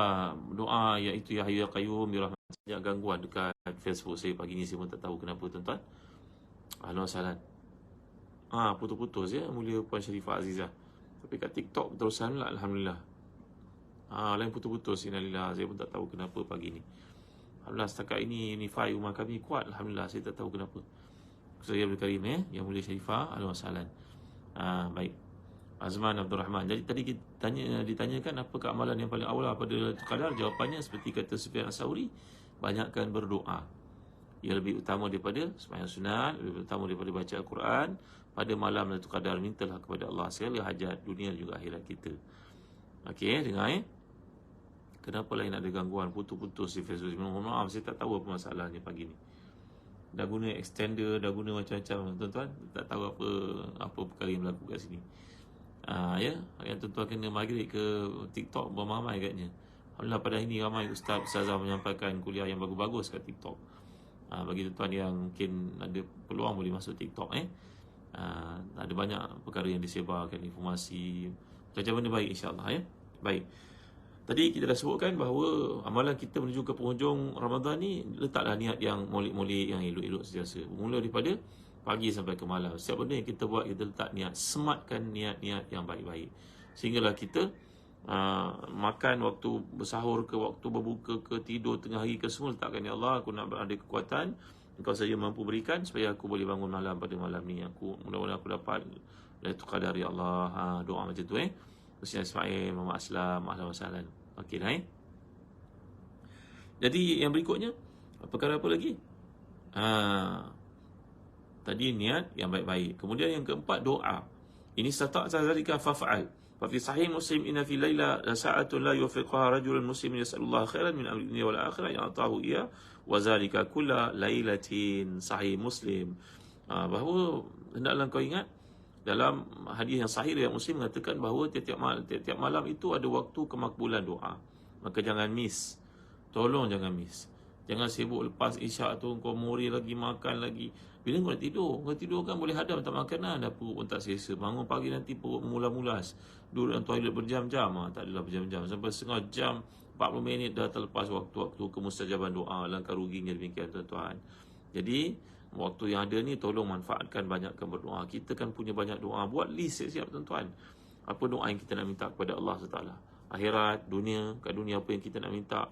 Doa iaitu ya Hayyu ya Qayyum bi rahmatika. Banyak gangguan dekat Facebook saya pagi ni, saya pun tak tahu kenapa, tuan-tuan. Ahlan wa sahlan. Putus-putus mulia Puan Sharifah Azizah. Tapi kat TikTok terusan lah, alhamdulillah. Lain putus-putus, innalillah. Saya pun tak tahu kenapa pagi ni. Alhamdulillah, setakat ini Wi-Fi rumah kami kuat, alhamdulillah. Saya tak tahu kenapa. Saya Abdul Karim, Yang mulia Sharifah, ahlan wa sahlan. Baik. Azman Abdul Rahman. Jadi tadi ditanyakan apakah amalan yang paling awal pada Lailatul Qadar? Jawapannya seperti kata Sufyan As-Sauri, banyakkan berdoa. Ia lebih utama daripada sembahyang sunat, lebih utama daripada baca Al-Quran. Pada malam Lailatul Qadar, mintalah kepada Allah segala hajat dunia juga akhirat kita. Okey, dengar Kenapa lain ada gangguan putus-putus di Facebook? Mohon maaf, saya tak tahu apa masalahnya pagi ni. Dah guna extender, dah guna macam-macam, tuan-tuan. Tak tahu apa perkara yang berlaku kat sini. Yang tuan-tuan kena migrate ke TikTok beramai agaknya. Alhamdulillah, pada hari ini ramai ustazah menyampaikan kuliah yang bagus-bagus kat TikTok. Bagi tuan-tuan yang mungkin ada peluang boleh masuk TikTok. Ada banyak perkara yang disebarkan, informasi, macam benda baik, insyaAllah. Baik. Tadi kita dah sebutkan bahawa amalan kita menuju ke penghujung Ramadan ni, letaklah niat yang molek-molek, yang elok-elok sentiasa. Mula daripada pagi sampai ke malam. Setiap benda yang kita buat, kita letak niat. Sematkan niat-niat yang baik-baik. Sehinggalah kita makan waktu bersahur ke, waktu berbuka ke, tidur tengah hari ke, semua letakkan, ya Allah, aku nak ada kekuatan, Engkau saja mampu berikan supaya aku boleh bangun malam pada malam ni. Mudah-mudahan aku dapat Lailatul Qadar, ya Allah. Doa macam tu Husni Ismail, Muhammad Aslam, ahlan wa sahlan. Okey dah. Jadi yang berikutnya, perkara apa lagi? Tadi niat yang baik-baik. Kemudian yang keempat, doa. Ini stata'ta zalika faf'al. Fa fi sahih Muslim, inna fi laila la sa'atun la yufiqaha rajulun muslimin yas'alullah khairan min amri dunya wal akhirah ya'tahu iya wa zalika kulla lailatin. Sahih Muslim. Bahawa hendaklah kau ingat, dalam hadis yang sahih riwayat Muslim mengatakan bahawa tiap-tiap malam itu ada waktu kemakbulan doa. Maka jangan miss. Tolong jangan miss. Jangan sibuk lepas isyak tu kau muri lagi, makan lagi. Bila kau nak tidur? Kau tidur kan boleh hadam tak makanan, dah perut pun tak selesa. Bangun pagi nanti perut mula-mulas. Duduk dalam toilet berjam-jam. Tak adalah berjam-jam. Sampai setengah jam, 40 minit dah terlepas waktu-waktu kemustajaban doa. Langkah ruginya demikian, tuan-tuan. Jadi waktu yang ada ni tolong manfaatkan, banyakkan berdoa. Kita kan punya banyak doa. Buat list siap-siap, tuan-tuan. Apa doa yang kita nak minta kepada Allah SWT? Akhirat, dunia, kat dunia apa yang kita nak minta?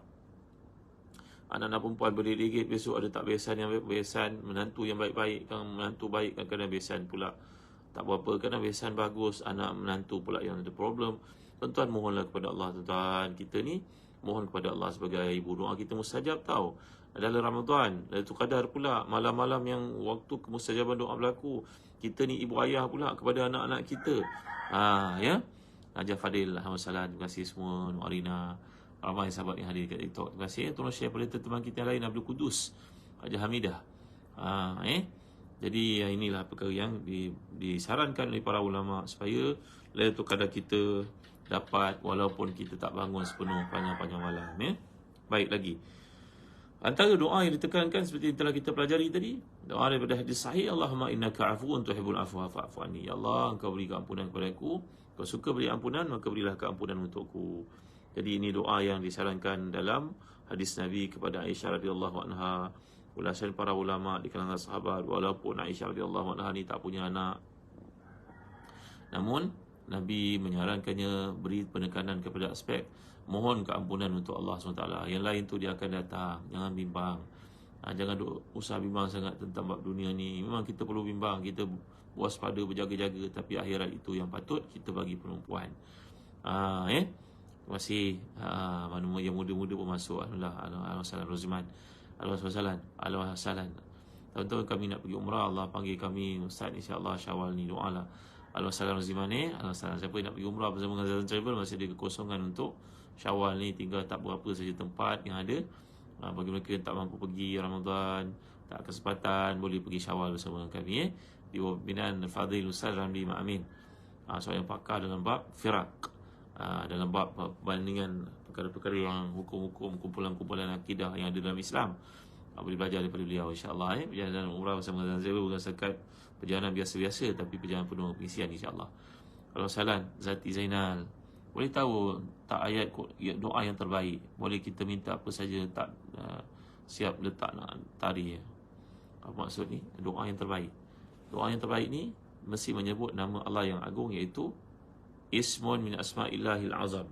Anak-anak perempuan berdigit, besok ada tak besan yang besan, menantu yang baik-baik, kan menantu baik kan kena besan pula. Tak berapa, kena besan bagus, anak menantu pula yang ada problem. Tuan-tuan mohonlah kepada Allah, tuan-tuan. Kita ni mohon kepada Allah sebagai ibu, doa kita mustajab tahu. Adalah Ramadan, Lailatul Qadar pula, malam-malam yang waktu kemustajaban doa berlaku. Kita ni ibu ayah pula kepada anak-anak kita. Ya. Najah Fadil, Alhamdulillah, terima kasih semua. Nur Arina, ramai sahabat yang hadir kat TikTok. Terima kasih. Tolong share pada teman kita yang lain, Abdul Kudus, Haji Hamidah. Jadi inilah perkara yang disarankan oleh para ulama supaya Lailatul Qadar kita dapat walaupun kita tak bangun sepenuh panjang-panjang malam. Baik lagi. Antara doa yang ditekankan seperti yang telah kita pelajari tadi, doa daripada hadis sahih, Allahumma innaka afuwun tuhibbul afwa fa'fu anni. Ya Allah, engkau beri keampunan kepada aku. Kau suka beri ampunan, maka berilah keampunan untukku. Jadi ini doa yang disarankan dalam hadis Nabi kepada Aisyah radhiyallahu anha, ulasan para ulama di kalangan sahabat. Walaupun Aisyah radhiyallahu anha ni tak punya anak, namun Nabi menyarankannya beri penekanan kepada aspek mohon keampunan untuk Allah SWT. Yang lain tu dia akan datang. Jangan bimbang. Jangan usah bimbang sangat tentang bab dunia ni. Memang kita perlu bimbang, kita waspada, berjaga-jaga, tapi akhirat itu yang patut kita bagi penumpuan. Terima kasih. Mana yang muda-muda pun masuk. Alhamdulillah. Alhamdulillah Roziman. Alhamdulillah. Tuan-tuan, kami nak pergi umrah. Allah panggil kami, Ustaz, insya-Allah Syawal ni, doalah. Alhamdulillah Roziman ni. Alhamdulillah. Siapa yang nak pergi umrah bersama dengan Zazan Travel, masih ada kekosongan untuk Syawal ni. Tinggal tak berapa saja tempat yang ada. Bagi mereka yang tak mampu pergi Ramadan, tak kesempatan, boleh pergi Syawal bersama dengan kami di bawah pimpinan Fadil Ustaz Ramli Ma'amin, seorang yang pakar dalam bab firak, dalam bab perbandingan perkara-perkara yang hukum-hukum, kumpulan-kumpulan akidah yang ada dalam Islam. Boleh belajar daripada beliau, insya-Allah. Perjalanan umrah bersama dengan Zanzibar bukan sekat perjalanan biasa-biasa, tapi perjalanan penuh pengisian, insya-Allah. Kalau salam Zati Zainal, boleh tahu tak ayat doa yang terbaik? Boleh kita minta apa saja, tak siap letak nak tari. Apa maksud ni? Doa yang terbaik. Doa yang terbaik ni mesti menyebut nama Allah yang agung, iaitu Ismun min asma'illahil azam.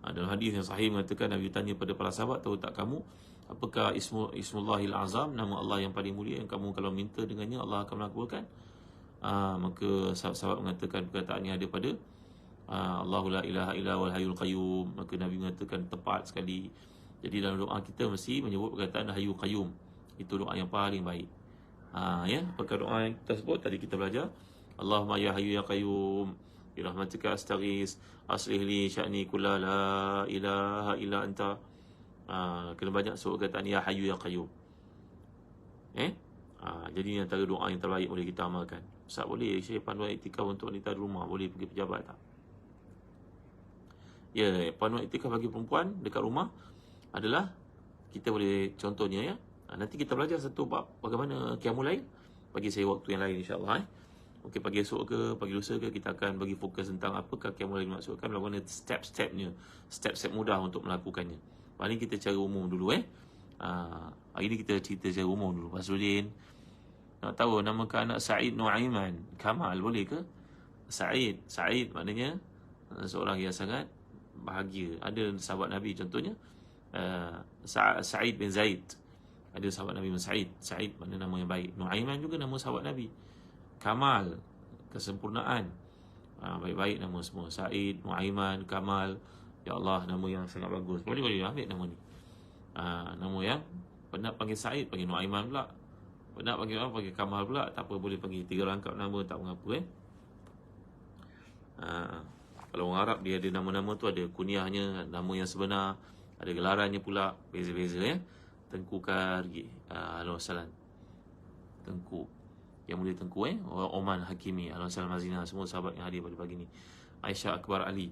Dalam hadis yang sahih mengatakan, Nabi tanya pada para sahabat, tahu tak kamu apakah Ismullahil azam, nama Allah yang paling mulia yang kamu kalau minta dengannya Allah akan mengabulkan? Maka sahabat-sahabat mengatakan perkataan yang ada pada Allahu la ilaha illa wal hayyul qayyum. Maka Nabi mengatakan tepat sekali. Jadi dalam doa kita mesti menyebut perkataan hayyul qayyum. Itu doa yang paling baik. Apakah doa yang kita sebut tadi kita belajar? Allahumma ya hayyu ya qayyum bi rahmatika astaghis aslih li sya'ni kulla la ilaha illa anta. Kena banyak sebut perkataan ya hayyu ya qayyum. Jadi ini antara doa yang terbaik boleh kita amalkan. Ustaz, boleh saya panduan iktikaf untuk wanita di rumah, boleh pergi pejabat tak? Ya, panduan iktikaf bagi perempuan dekat rumah adalah kita boleh, contohnya nanti kita belajar satu bab bagaimana qiyamul lail. Bagi saya waktu yang lain, insya-Allah. Mungkin pagi esok ke pagi lusa ke kita akan bagi fokus tentang apakah qiyamul lail dimaksudkan, bagaimana step-stepnya, step-step mudah untuk melakukannya. Paling kita cara umum dulu. Hari ni kita cerita secara umum dulu. Fazludin nak tahu namakan anak Said Nuaiman Kamal, boleh ke? Said maknanya seorang yang sangat bahagia. Ada sahabat Nabi contohnya Sa'id bin Zaid. Ada sahabat Nabi Said. Said maknanya nama yang baik. Nuaiman juga nama sahabat Nabi. Kamal, kesempurnaan. Baik-baik nama semua. Said, Nuaiman, Kamal. Ya Allah, nama yang sangat bagus. Boleh ambil nama ni. Nama yang penat panggil Said, panggil Nuaiman pula. Penat panggil apa, panggil Kamal pula. Tak apa, boleh panggil 3 rangkap nama, tak mengapa. Kalau orang Arab dia ada nama-nama tu, ada kunyahnya, nama yang sebenar, ada gelarannya pula, beza-beza. Tengku Kargi, Alhamdulillah. Tengku, yang mulia Tengku, Oman Hakimi, Alhamdulillah Mazina, semua sahabat yang hadir pada pagi ni. Aisyah Akbar Ali.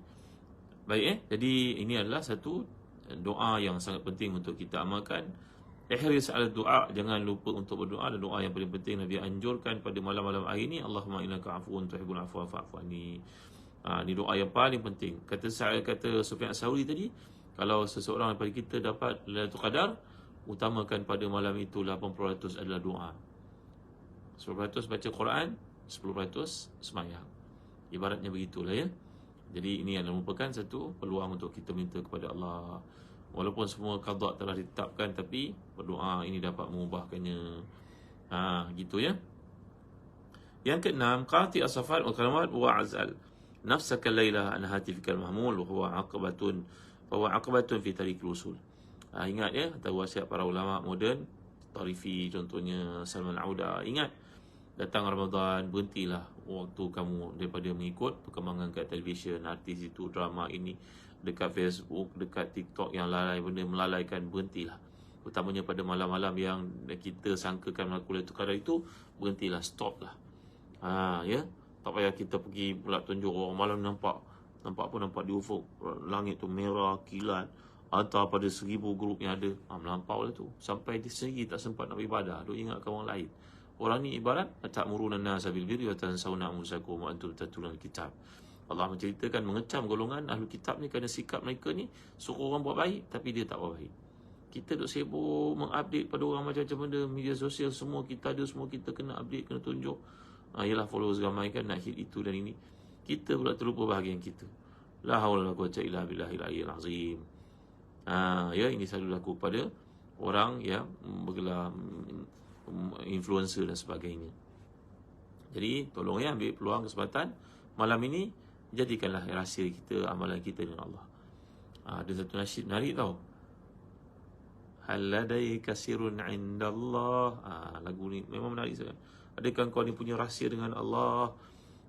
Baik, jadi ini adalah satu doa yang sangat penting untuk kita amalkan. Ihris ala doa, jangan lupa untuk berdoa. Dan doa yang paling penting Nabi anjurkan pada malam-malam hari ni, Allahumma innaka afuwun tuhibbul afwa fa'fu anni. Ini doa yang paling penting. Kata Sufyan Ats-Tsauri tadi, kalau seseorang daripada kita dapat Lailatul Qadar, utamakan pada malam itu 80% adalah doa. 10% baca Quran, 10% sembahyang. Ibaratnya begitulah. Jadi ini adalah merupakan satu peluang untuk kita minta kepada Allah Walaupun semua qada telah ditetapkan, tapi berdoa ini dapat mengubahkannya. Gitu ya. Yang keenam, qati as-safat wal kalamat wa azal nafsaka al-laila an hatifika al-mahmul wa huwa aqbatun fi tariq al-usul. Ingat ya, antara wasiat para ulama moden, Tarifi contohnya, Salman Auda, ingat datang Ramadan, berhentilah waktu kamu daripada mengikut perkembangan kat televisyen, artis itu, drama ini, dekat Facebook, dekat TikTok yang lalai, benda melalaikan, berhentilah. Utamanya pada malam-malam yang kita sangkakan melakukan itu kadar itu, berhentilah, stop lah. Ya, tak payah kita pergi pula tunjuk orang malam nampak di ufuk langit tu merah kilat, atau pada 1000 grup yang ada. Melampau lah tu, sampai dia sendiri tak sempat nak beribadah, duk ingatkan orang lain. Orang ni ibarat ta'muruna an-nasa bil birri wa tansawna anfusakum wa antum tatluna al-kitab. Allah menceritakan mengecam golongan ahli kitab ni kerana sikap mereka ni suruh orang buat baik tapi dia tak buat baik. Kita duk sibuk mengupdate pada orang macam-macam benda, media sosial semua kita ada, semua kita kena update, kena tunjuk. Yalah, followers ramai kan, nak hit itu dan ini. Kita pula terlupa bahagian kita. La haula wala quwwata illa billahil aliyyil azim. Ya, ini selalu laku pada orang yang bergelar influencer dan sebagainya. Jadi tolong ya, ambil peluang kesempatan malam ini, jadikanlah rahsia kita, amalan kita dengan Allah. Ada satu nasyid menarik tau. Hal ladaika sirrun indallah. Lagu ni memang menarik sangat. Adakah kau ni punya rahsia dengan Allah?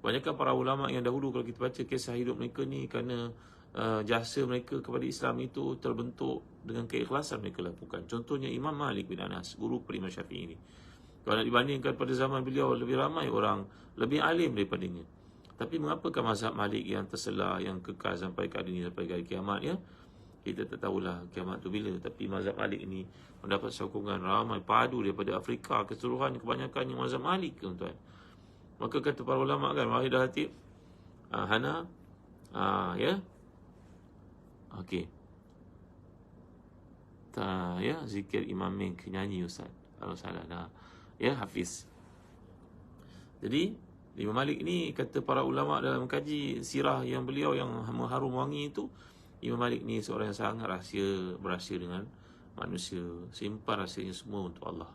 Banyakkan para ulama yang dahulu, kalau kita baca kisah hidup mereka ni, kerana jasa mereka kepada Islam itu terbentuk dengan keikhlasan mereka lakukan. Contohnya Imam Malik bin Anas, guru kepada Imam Syafi'i ini. Kalau nak dibandingkan pada zaman beliau, lebih ramai orang lebih alim daripadanya. Tapi mengapakah mazhab Malik yang terselah, yang kekal sampai ke hari ini, sampai ke hari kiamat ya? Kita tak tahulah kiamat tu bila. Tapi mazhab Malik ini mendapat sokongan ramai padu daripada Afrika keseluruhan, kebanyakannya mazhab Malik, tuan-tuan. Maka kata para ulama kan, Wahidah Hatib, Hana, ya, okey. Ya, zikir Imam Mink, nyanyi Ustaz. Kalau salah dah. Ya, Hafiz. Jadi, Imam Malik ni kata para ulama dalam kaji sirah yang beliau yang mengharum wangi itu, Imam Malik ni seorang yang sangat berahsia dengan manusia. Simpan rahsianya semua untuk Allah.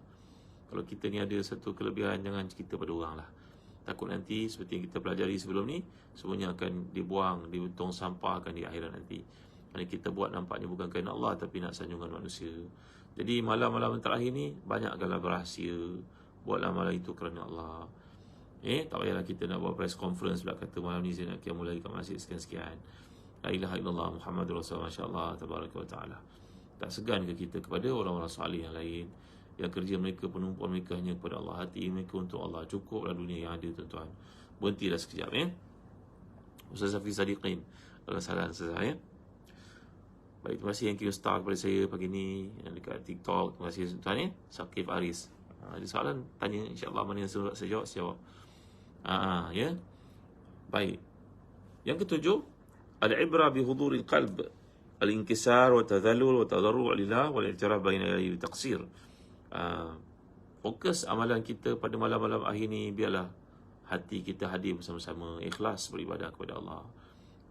Kalau kita ni ada satu kelebihan, jangan cerita pada orang lah. Takut nanti seperti yang kita pelajari sebelum ni, semuanya akan dibuang, di tong sampah akan di akhirat nanti. Kerana kita buat nampaknya bukan kerana Allah, tapi nak sanjungan manusia. Jadi malam-malam terakhir ni, banyakkanlah berahsia. Buatlah malam itu kerana Allah. Tak payahlah kita nak buat press conference pula kata malam ni saya nak qiyamul lail kat masjid sekian-sekian. La ilaha illallah Muhammadur Rasulullah, masya-Allah tabaraka wa taala. Tak segan ke kita kepada orang-orang salih yang lain yang kerja mereka, penumpuan mereka hanya kepada Allah, hati mereka untuk Allah. Cukuplah dunia yang ada, tuan-tuan. Berhentilah sekejap ya. Ustaz Hafiz Sadiqin, kalau salah Ustaz ya. Baik, terima kasih yang kira star kepada saya pagi ni yang dekat TikTok. Terima kasih tuan ya. Sakif Aris. Ada soalan tanya, insya-Allah mana yang saya jawab. Ya. Baik. Yang ketujuh, al-ibrah bi huduril qalb, al-inkisar wa tadhallul wa tadarru' lillah wal i'tiraf baina yadayhi taqsir. Fokus amalan kita pada malam-malam akhir ni, biarlah hati kita hadir bersama-sama, ikhlas beribadah kepada Allah.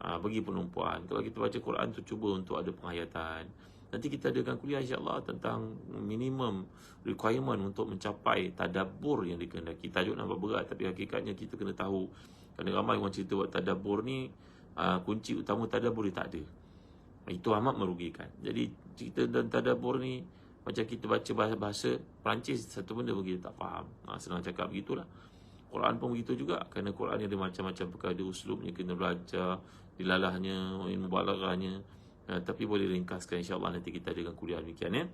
Bagi penumpuan, kalau kita baca Quran tu, cuba untuk ada penghayatan. Nanti kita adakan kuliah insya-Allah tentang minimum requirement untuk mencapai tadabbur yang dikehendaki. Tajuk nampak berat, tapi hakikatnya kita kena tahu. Kerana ramai orang cerita buat tadabbur ni, kunci utama tadabbur dia tak ada. Itu amat merugikan. Jadi cerita dan tadabbur ni macam kita baca bahasa Perancis, satu benda bagi dia tak faham. Senang cakap begitulah. Quran pun begitu juga. Kerana Quran ni ada macam-macam perkara, uslubnya kena belajar, dilalahnya, mubalaghahnya. Tapi boleh ringkaskan insya-Allah, nanti kita adakan kuliah demikian ya.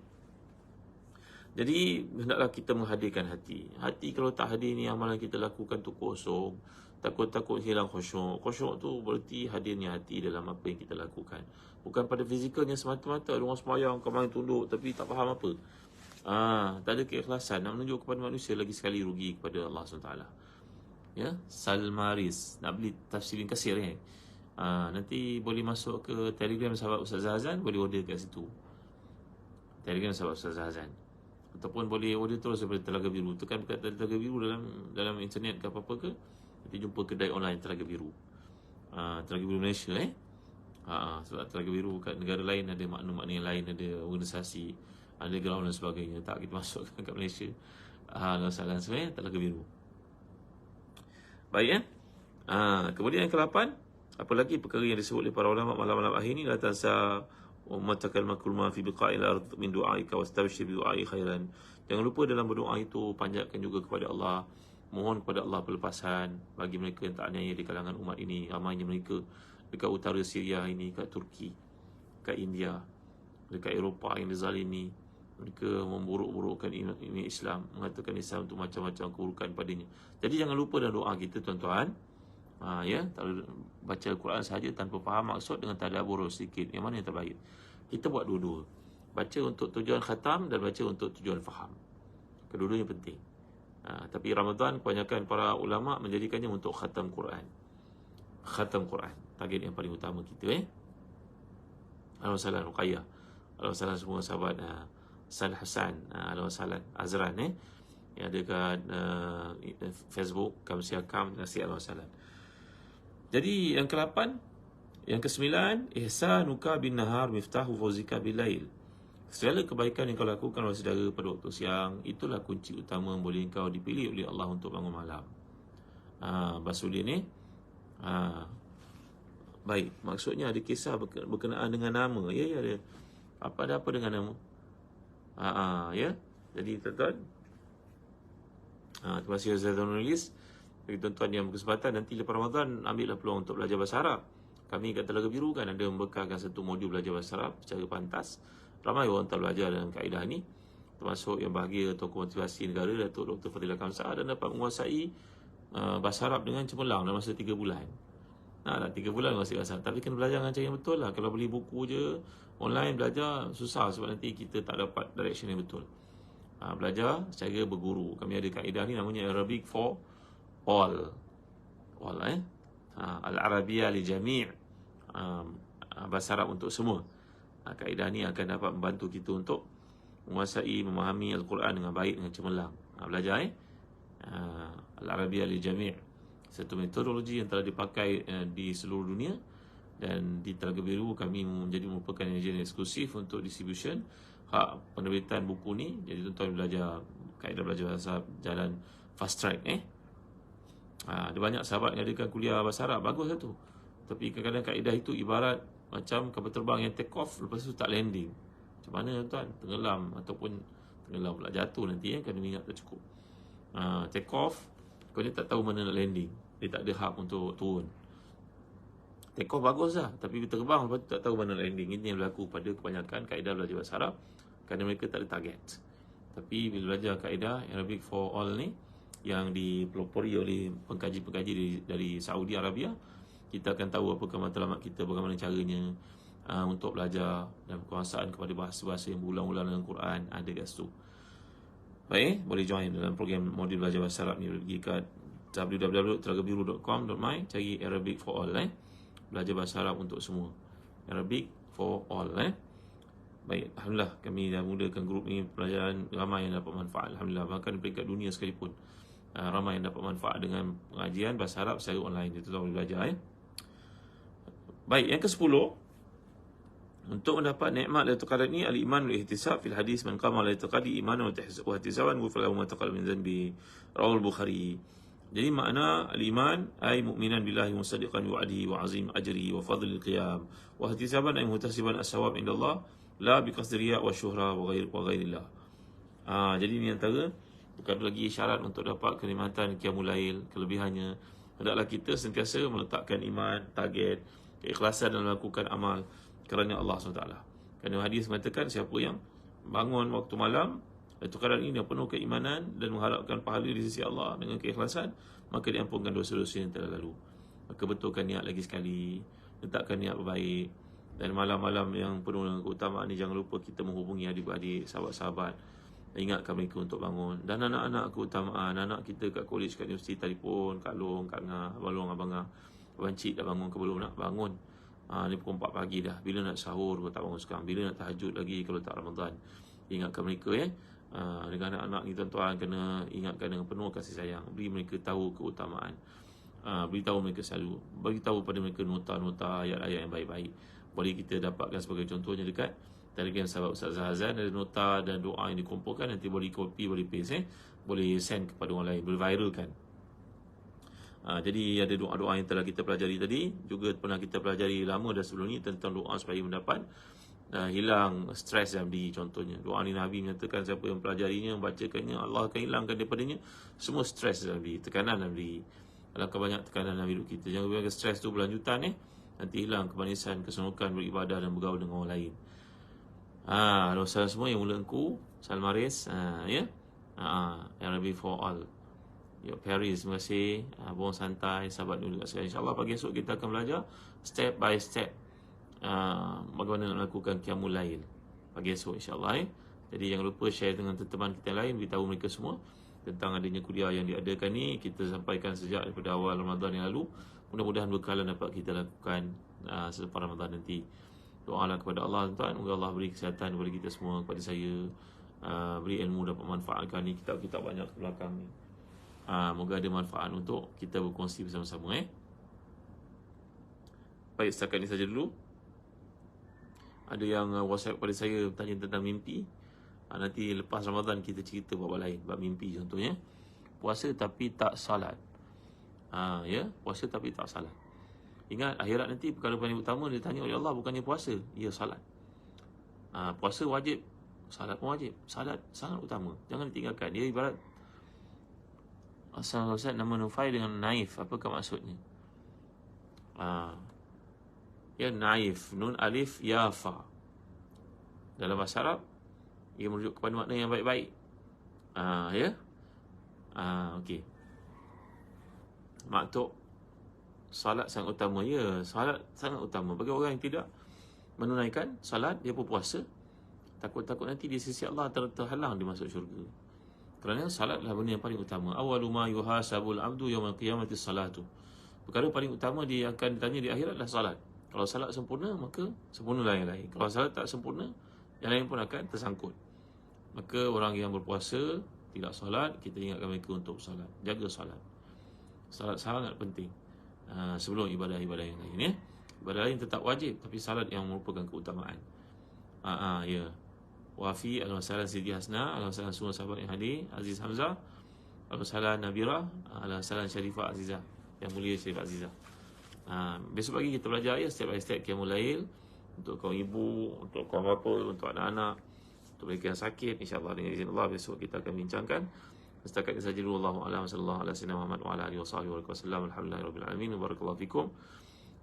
Jadi hendaklah kita menghadirkan hati. Hati kalau tak hadir ni, amalan kita lakukan tu kosong. Takut-takut hilang khusyuk. Khusyuk tu berarti hadirnya hati dalam apa yang kita lakukan. Bukan pada fizikalnya semata-mata. Ada orang sembahyang, kemarin tunduk tapi tak faham apa. Tak ada keikhlasan, nak menunjuk kepada manusia, lagi sekali rugi kepada Allah SWT. Ya, Salmaris nak beli tafsirin kasir ya. Nanti boleh masuk ke Telegram sahabat Ustaz Hazan, boleh order kat situ. Telegram sahabat Ustaz Hazan. Ataupun boleh order terus daripada Telaga Biru. Tekan kata Telaga Biru dalam internet ke apa-apa ke, nanti jumpa kedai online Telaga Biru. Telaga Biru Malaysia Sebab Telaga Biru kat negara lain ada makna-makna yang lain, ada organisasi underground dan sebagainya. Tak kita masukkan kat Malaysia. Salah sebenarnya Telaga Biru. Baik ya. Kemudian yang ke-8, apa lagi perkara yang disebut oleh para ulama malam-malam akhir ni, la tansa ummatakal makulma fi biqa'il ard min du'aika wastabshir bi du'ai khairan. Jangan lupa dalam berdoa itu panjatkan juga kepada Allah, mohon kepada Allah pelepasan bagi mereka yang tak aniaya di kalangan umat ini. Ramainya mereka dekat utara Syria ini, kat Turki, kat India, dekat Eropah yang dizalimi. Mereka memburuk-burukkan ini Islam, mengatakan Islam itu macam-macam keburukan padanya. Jadi jangan lupa dalam doa kita tuan-tuan, ya, tak baca Al-Quran sahaja tanpa faham maksud dengan tadabbur sedikit, yang mana yang terbaik? Kita buat dua-dua. Baca untuk tujuan khatam dan baca untuk tujuan faham. Kedua-duanya penting. Tapi Ramadan kebanyakan para ulama menjadikannya untuk khatam Quran. Khatam Quran, target yang paling utama kita. Alhamdulillah Ruqayyah, alhamdulillah semua sahabat San Hasan, alhamdulillah Azran yang ada kat Facebook, Kamsia Kam, nasihat alhamdulillah. Jadi yang ke-8, yang ke-9, ihsanuka bin nahar miftahu fawzika bil lail. Segala kebaikan yang kau lakukan oleh saudara pada waktu siang, itulah kunci utama boleh kau dipilih oleh Allah untuk bangun malam. Basudin ni baik, maksudnya ada kisah berkenaan dengan nama. Ya, ada apa dengan nama. Ya. Jadi tuan-tuan, terima kasih Ustaz menulis. Bagi tuan-tuan yang berkesempatan nanti lepas Ramadan, ambillah peluang untuk belajar bahasa Arab. Kami kat Telaga Biru kan ada membekalkan satu modul belajar bahasa Arab secara pantas. Ramai orang tak belajar dalam kaedah ni, termasuk yang bahagia Tokoh Motivasi Negara Datuk Dr. Fadilah Kamsah, dan dapat menguasai bahasa Arab dengan cemerlang dalam masa 3 bulan. 3 bulan menguasai bahasa Arab. Tapi kena belajar dengan cara yang betul lah. Kalau beli buku je online belajar susah, sebab nanti kita tak dapat direction yang betul. Belajar secara berguru. Kami ada kaedah ni namanya Arabic for All. Al-Arabiya li Jami', bahasa Arab untuk semua. Kaedah ni akan dapat membantu kita untuk menguasai, memahami Al-Quran dengan baik, dengan cemerlang. Belajar Al-Arabiya li Jami', satu metodologi yang telah dipakai di seluruh dunia, dan di Telaga Biru kami merupakan ejen eksklusif untuk distribution hak penerbitan buku ni. Jadi tuan-tuan belajar kaedah belajar bahasa jalan fast track. Ada banyak sahabat yang adakan kuliah bahasa Arab, bagus lah tu. Tapi kadang-kadang kaedah itu ibarat macam kapal terbang yang take off, lepas tu tak landing. Macam mana tuan? Tenggelam, ataupun tenggelam pula, jatuh nanti kena minyak tak cukup. Take off, kau ni tak tahu mana nak landing, dia tak ada hub untuk turun. Take off bagus lah, tapi terbang lepas tu tak tahu mana nak landing. Ini yang berlaku pada kebanyakan kaedah belajar bahasa Arab, kerana mereka tak ada target. Tapi bila belajar kaedah Arabic for All ni, yang dipelopori oleh pengkaji-pengkaji dari Saudi Arabia, kita akan tahu apakah matlamat kita, bagaimana caranya untuk belajar dan penguasaan kepada bahasa-bahasa yang berulang-ulang dalam Quran, ada kat situ. Baik, boleh join dalam program modul belajar bahasa Arab ni. Pergi kat www.telagabiru.com.my, cari Arabic for All. Belajar bahasa Arab untuk semua, Arabic for All. Baik, alhamdulillah kami dah mulakan grup ni, pelajaran ramai yang dapat manfaat. Alhamdulillah, bahkan di peringkat dunia sekalipun ramai yang dapat manfaat dengan pengajian bahasa Arab secara online. Itu boleh belajar. Baik, yang ke-10, untuk mendapat nikmat Lailatul Qadar ni, al-iman wal ihtisab fil hadis, man qama Lailatul Qadri imanan wa ihtisaban ghufira lahu ma taqaddama min dhanbi, rawahul Bukhari. Jadi makna al-iman ay mu'minan billahi musaddiqan bi wa'dihi wa 'azim ajrihi wa fadlil qiyam, wa ihtisaban ay muhtasiban as-sawab indallah la bi qasdi riya' wa syuhra wa ghairillah. Jadi ini antara bukan lagi syarat untuk dapat kenikmatan qiyamul lail. Kelebihannya, hendaklah kita sentiasa meletakkan iman, target, keikhlasan dalam melakukan amal kerana Allah SWT. Kerana hadis mengatakan, siapa yang bangun waktu malam Lailatul Qadar ini yang penuh keimanan dan mengharapkan pahala di sisi Allah dengan keikhlasan, maka diampunkan dosa-dosa yang telah lalu. Maka betulkan niat lagi sekali, letakkan niat baik. Dan malam-malam yang penuh dengan keutamaan ini, jangan lupa kita menghubungi adik-adik, sahabat-sahabat, ingatkan mereka untuk bangun. Dan anak-anak keutamaan, anak kita kat college, kat universiti, telefon Kak Long, Kak Ngah, Abang Long, Abang Ngah, Abang Cik dah bangun ke belum? Nak bangun. Ni pukul 4 pagi dah. Bila nak sahur kalau tak bangun sekarang? Bila nak tahajud lagi kalau tak Ramadan? Ingatkan mereka dengan anak-anak ni tuan-tuan, kena ingatkan dengan penuh kasih sayang. Beri mereka tahu keutamaan. beritahu mereka selalu, beritahu pada mereka nota-nota ayat-ayat yang baik-baik. Boleh kita dapatkan sebagai contohnya dekat Telegram sahabat Ustaz Zahazan, ada nota dan doa yang dikumpulkan, nanti boleh copy, boleh paste, boleh send kepada orang lain, boleh viralkan. Jadi ada doa-doa yang telah kita pelajari tadi, juga pernah kita pelajari lama dah sebelum ni tentang doa supaya mendapat hilang stres dalam diri. Contohnya doa ni Nabi menyatakan siapa yang pelajarinya, membacakannya, Allah akan hilangkan daripadanya semua stres dalam diri, tekanan dalam diri. Alangkah banyak tekanan dalam hidup kita, jangan biarkan stres tu berlanjutan, nanti hilang kemanisan, kesenurukan beribadah dan bergaul dengan orang lain. Halo saudara semua yang mula engku Salmaris, ya. Yang lebih for all. Ya, Paris, terima kasih. Buang santai, sahabat dulu kat sekalian. InsyaAllah pagi esok kita akan belajar step by step bagaimana nak melakukan qiyamul lail pagi esok insyaAllah. Jadi jangan lupa share dengan teman kita yang lain, beritahu mereka semua tentang adanya kuliah yang diadakan ni. Kita sampaikan sejak daripada awal Ramadan yang lalu. Mudah-mudahan bekalan dapat kita lakukan selepas Ramadan nanti. Doalah kepada Allah tuan, semoga Allah beri kesihatan kepada kita semua, kepada saya, beri ilmu, dapat manfaatkan ni kitab-kitab banyak ke belakang ni. Moga ada manfaat untuk kita berkongsi bersama-sama. Baik, setakat ini saja dulu. Ada yang WhatsApp kepada saya bertanya tentang mimpi. Nanti lepas Ramadan kita cerita bab lain, bab mimpi contohnya. Puasa tapi tak salat. Ya, puasa tapi tak salat. Ingat akhirat nanti perkara paling utama dia tanya oleh Allah bukannya puasa, ya salat. Puasa wajib, salat pun wajib. Salat sangat utama, jangan ditinggalkan. Dia ibarat Ustaz nama Nufai dengan naif. Apakah maksudnya? Ya, naif, nun alif ya fa. Dalam bahasa Arab ia merujuk kepada makna yang baik-baik. Ya. Okey. Maksud salat sangat utama. Ya, salat sangat utama. Bagi orang yang tidak menunaikan salat, dia berpuasa, takut-takut nanti di sisi Allah terhalang dia masuk syurga. Kerana salat adalah benda yang paling utama. Awwalu ma yuhasabul abdu yaumil qiyamati salatu. Perkara paling utama dia akan ditanya di akhirat adalah salat. Kalau salat sempurna, maka sempurnalah yang lain. Kalau salat tak sempurna, yang lain pun akan tersangkut. Maka orang yang berpuasa tidak salat, kita ingatkan mereka untuk salat. Jaga salat. Salat sangat penting. Sebelum ibadah-ibadah yang lain, ya. Ibadah lain tetap wajib, tapi salat yang merupakan keutamaan. Ya. Wafi, Alhamdulillah Siti Hasna, Alhamdulillah semua sahabat yang hadir, Aziz Hamzah, Alhamdulillah Nabira, Alhamdulillah Syarifah Azizah, yang mulia Syarifah Azizah. Besok pagi kita belajar ya, step by step qiyamul lail untuk kaum ibu, untuk kaum bapa, untuk anak-anak, untuk mereka yang sakit. InsyaAllah dengan izin Allah besok kita akan bincangkan. Setakat ini saja dulu. Allahu a'lam. Sallallahu alaihi Muhammad wa ala alihi wasallam. Alhamdulillahirabbil alamin. Barakallahu fikum.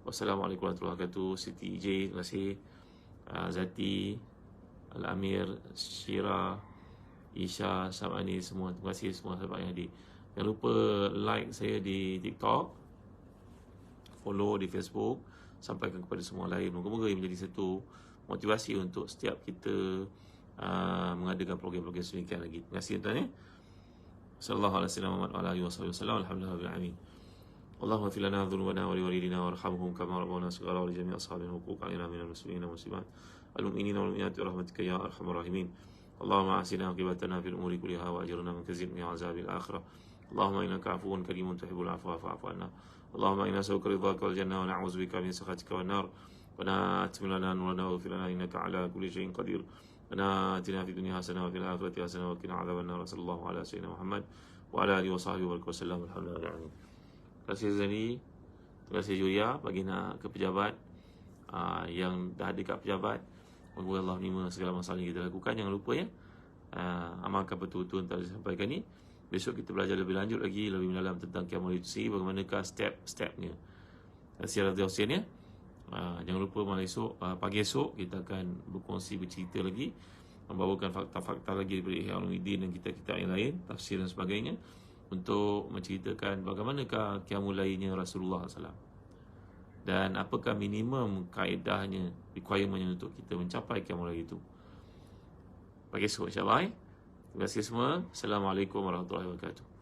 Wassalamualaikum warahmatullahi wabarakatuh. Siti EJ, terima kasih. Zati, Al-Amir, Syira, Isha, Samani, semua. Terima kasih semua sahabat yang hadir. Jangan lupa like saya di TikTok, follow di Facebook, sampaikan kepada semua lain. Moga-moga ia menjadi satu motivasi untuk setiap kita mengadakan program-program sedemikian lagi. Terima kasih tuan. Sallallahu alaihi wasallam. Alhamdulillah. Allahumma fil lana dhunubana wa liwalidina warhamhum kama rabbawna shighara wa li jami'i ashabina huquq alaina minal muslimin wal muslimat المؤمنين والمؤمنات برحمتك يا أرحم الراحمين اللهم أحسن عاقبتنا في الأمور كلها وأجرنا من خزي وعذاب الآخرة اللهم إنك عفو كريم تحب العفو فاعف عنا اللهم إنا نسألك رضاك والجنة ونعوذ بك من سخطك والنار ربنا أتم لنا نورنا واغفر لنا إنك على كل شيء قدير ربنا آتنا في الدنيا حسنة وفي الآخرة حسنة وقنا عذاب النار صلى الله على سيدنا محمد وعلى آله وصحبه وسلم الحمد لله العالمين. Terima kasih Zani, terima kasih Julia bagi nak ke pejabat yang dah dekat pejabat. Moga Allah menerima segala masalah yang kita lakukan. Jangan lupa ya, amalkan betul-betul yang telah disampaikan ni. Besok kita belajar lebih lanjut lagi, lebih mendalam tentang qiyamul lail, bagaimanakah step-stepnya. Siaran Hussein ya. Jangan lupa malam esok, pagi esok kita akan berkongsi, bercerita lagi, membawakan fakta-fakta lagi daripada Ihya Ulumuddin dan kitab-kitab yang lain, tafsir dan sebagainya, untuk menceritakan bagaimanakah qiyamul lailnya Rasulullah SAW. Dan apakah minimum kaedahnya, requirementnya untuk kita mencapai qiyamul lail itu. Pagi esok insyaAllah. Terima kasih semua. Assalamualaikum warahmatullahi wabarakatuh.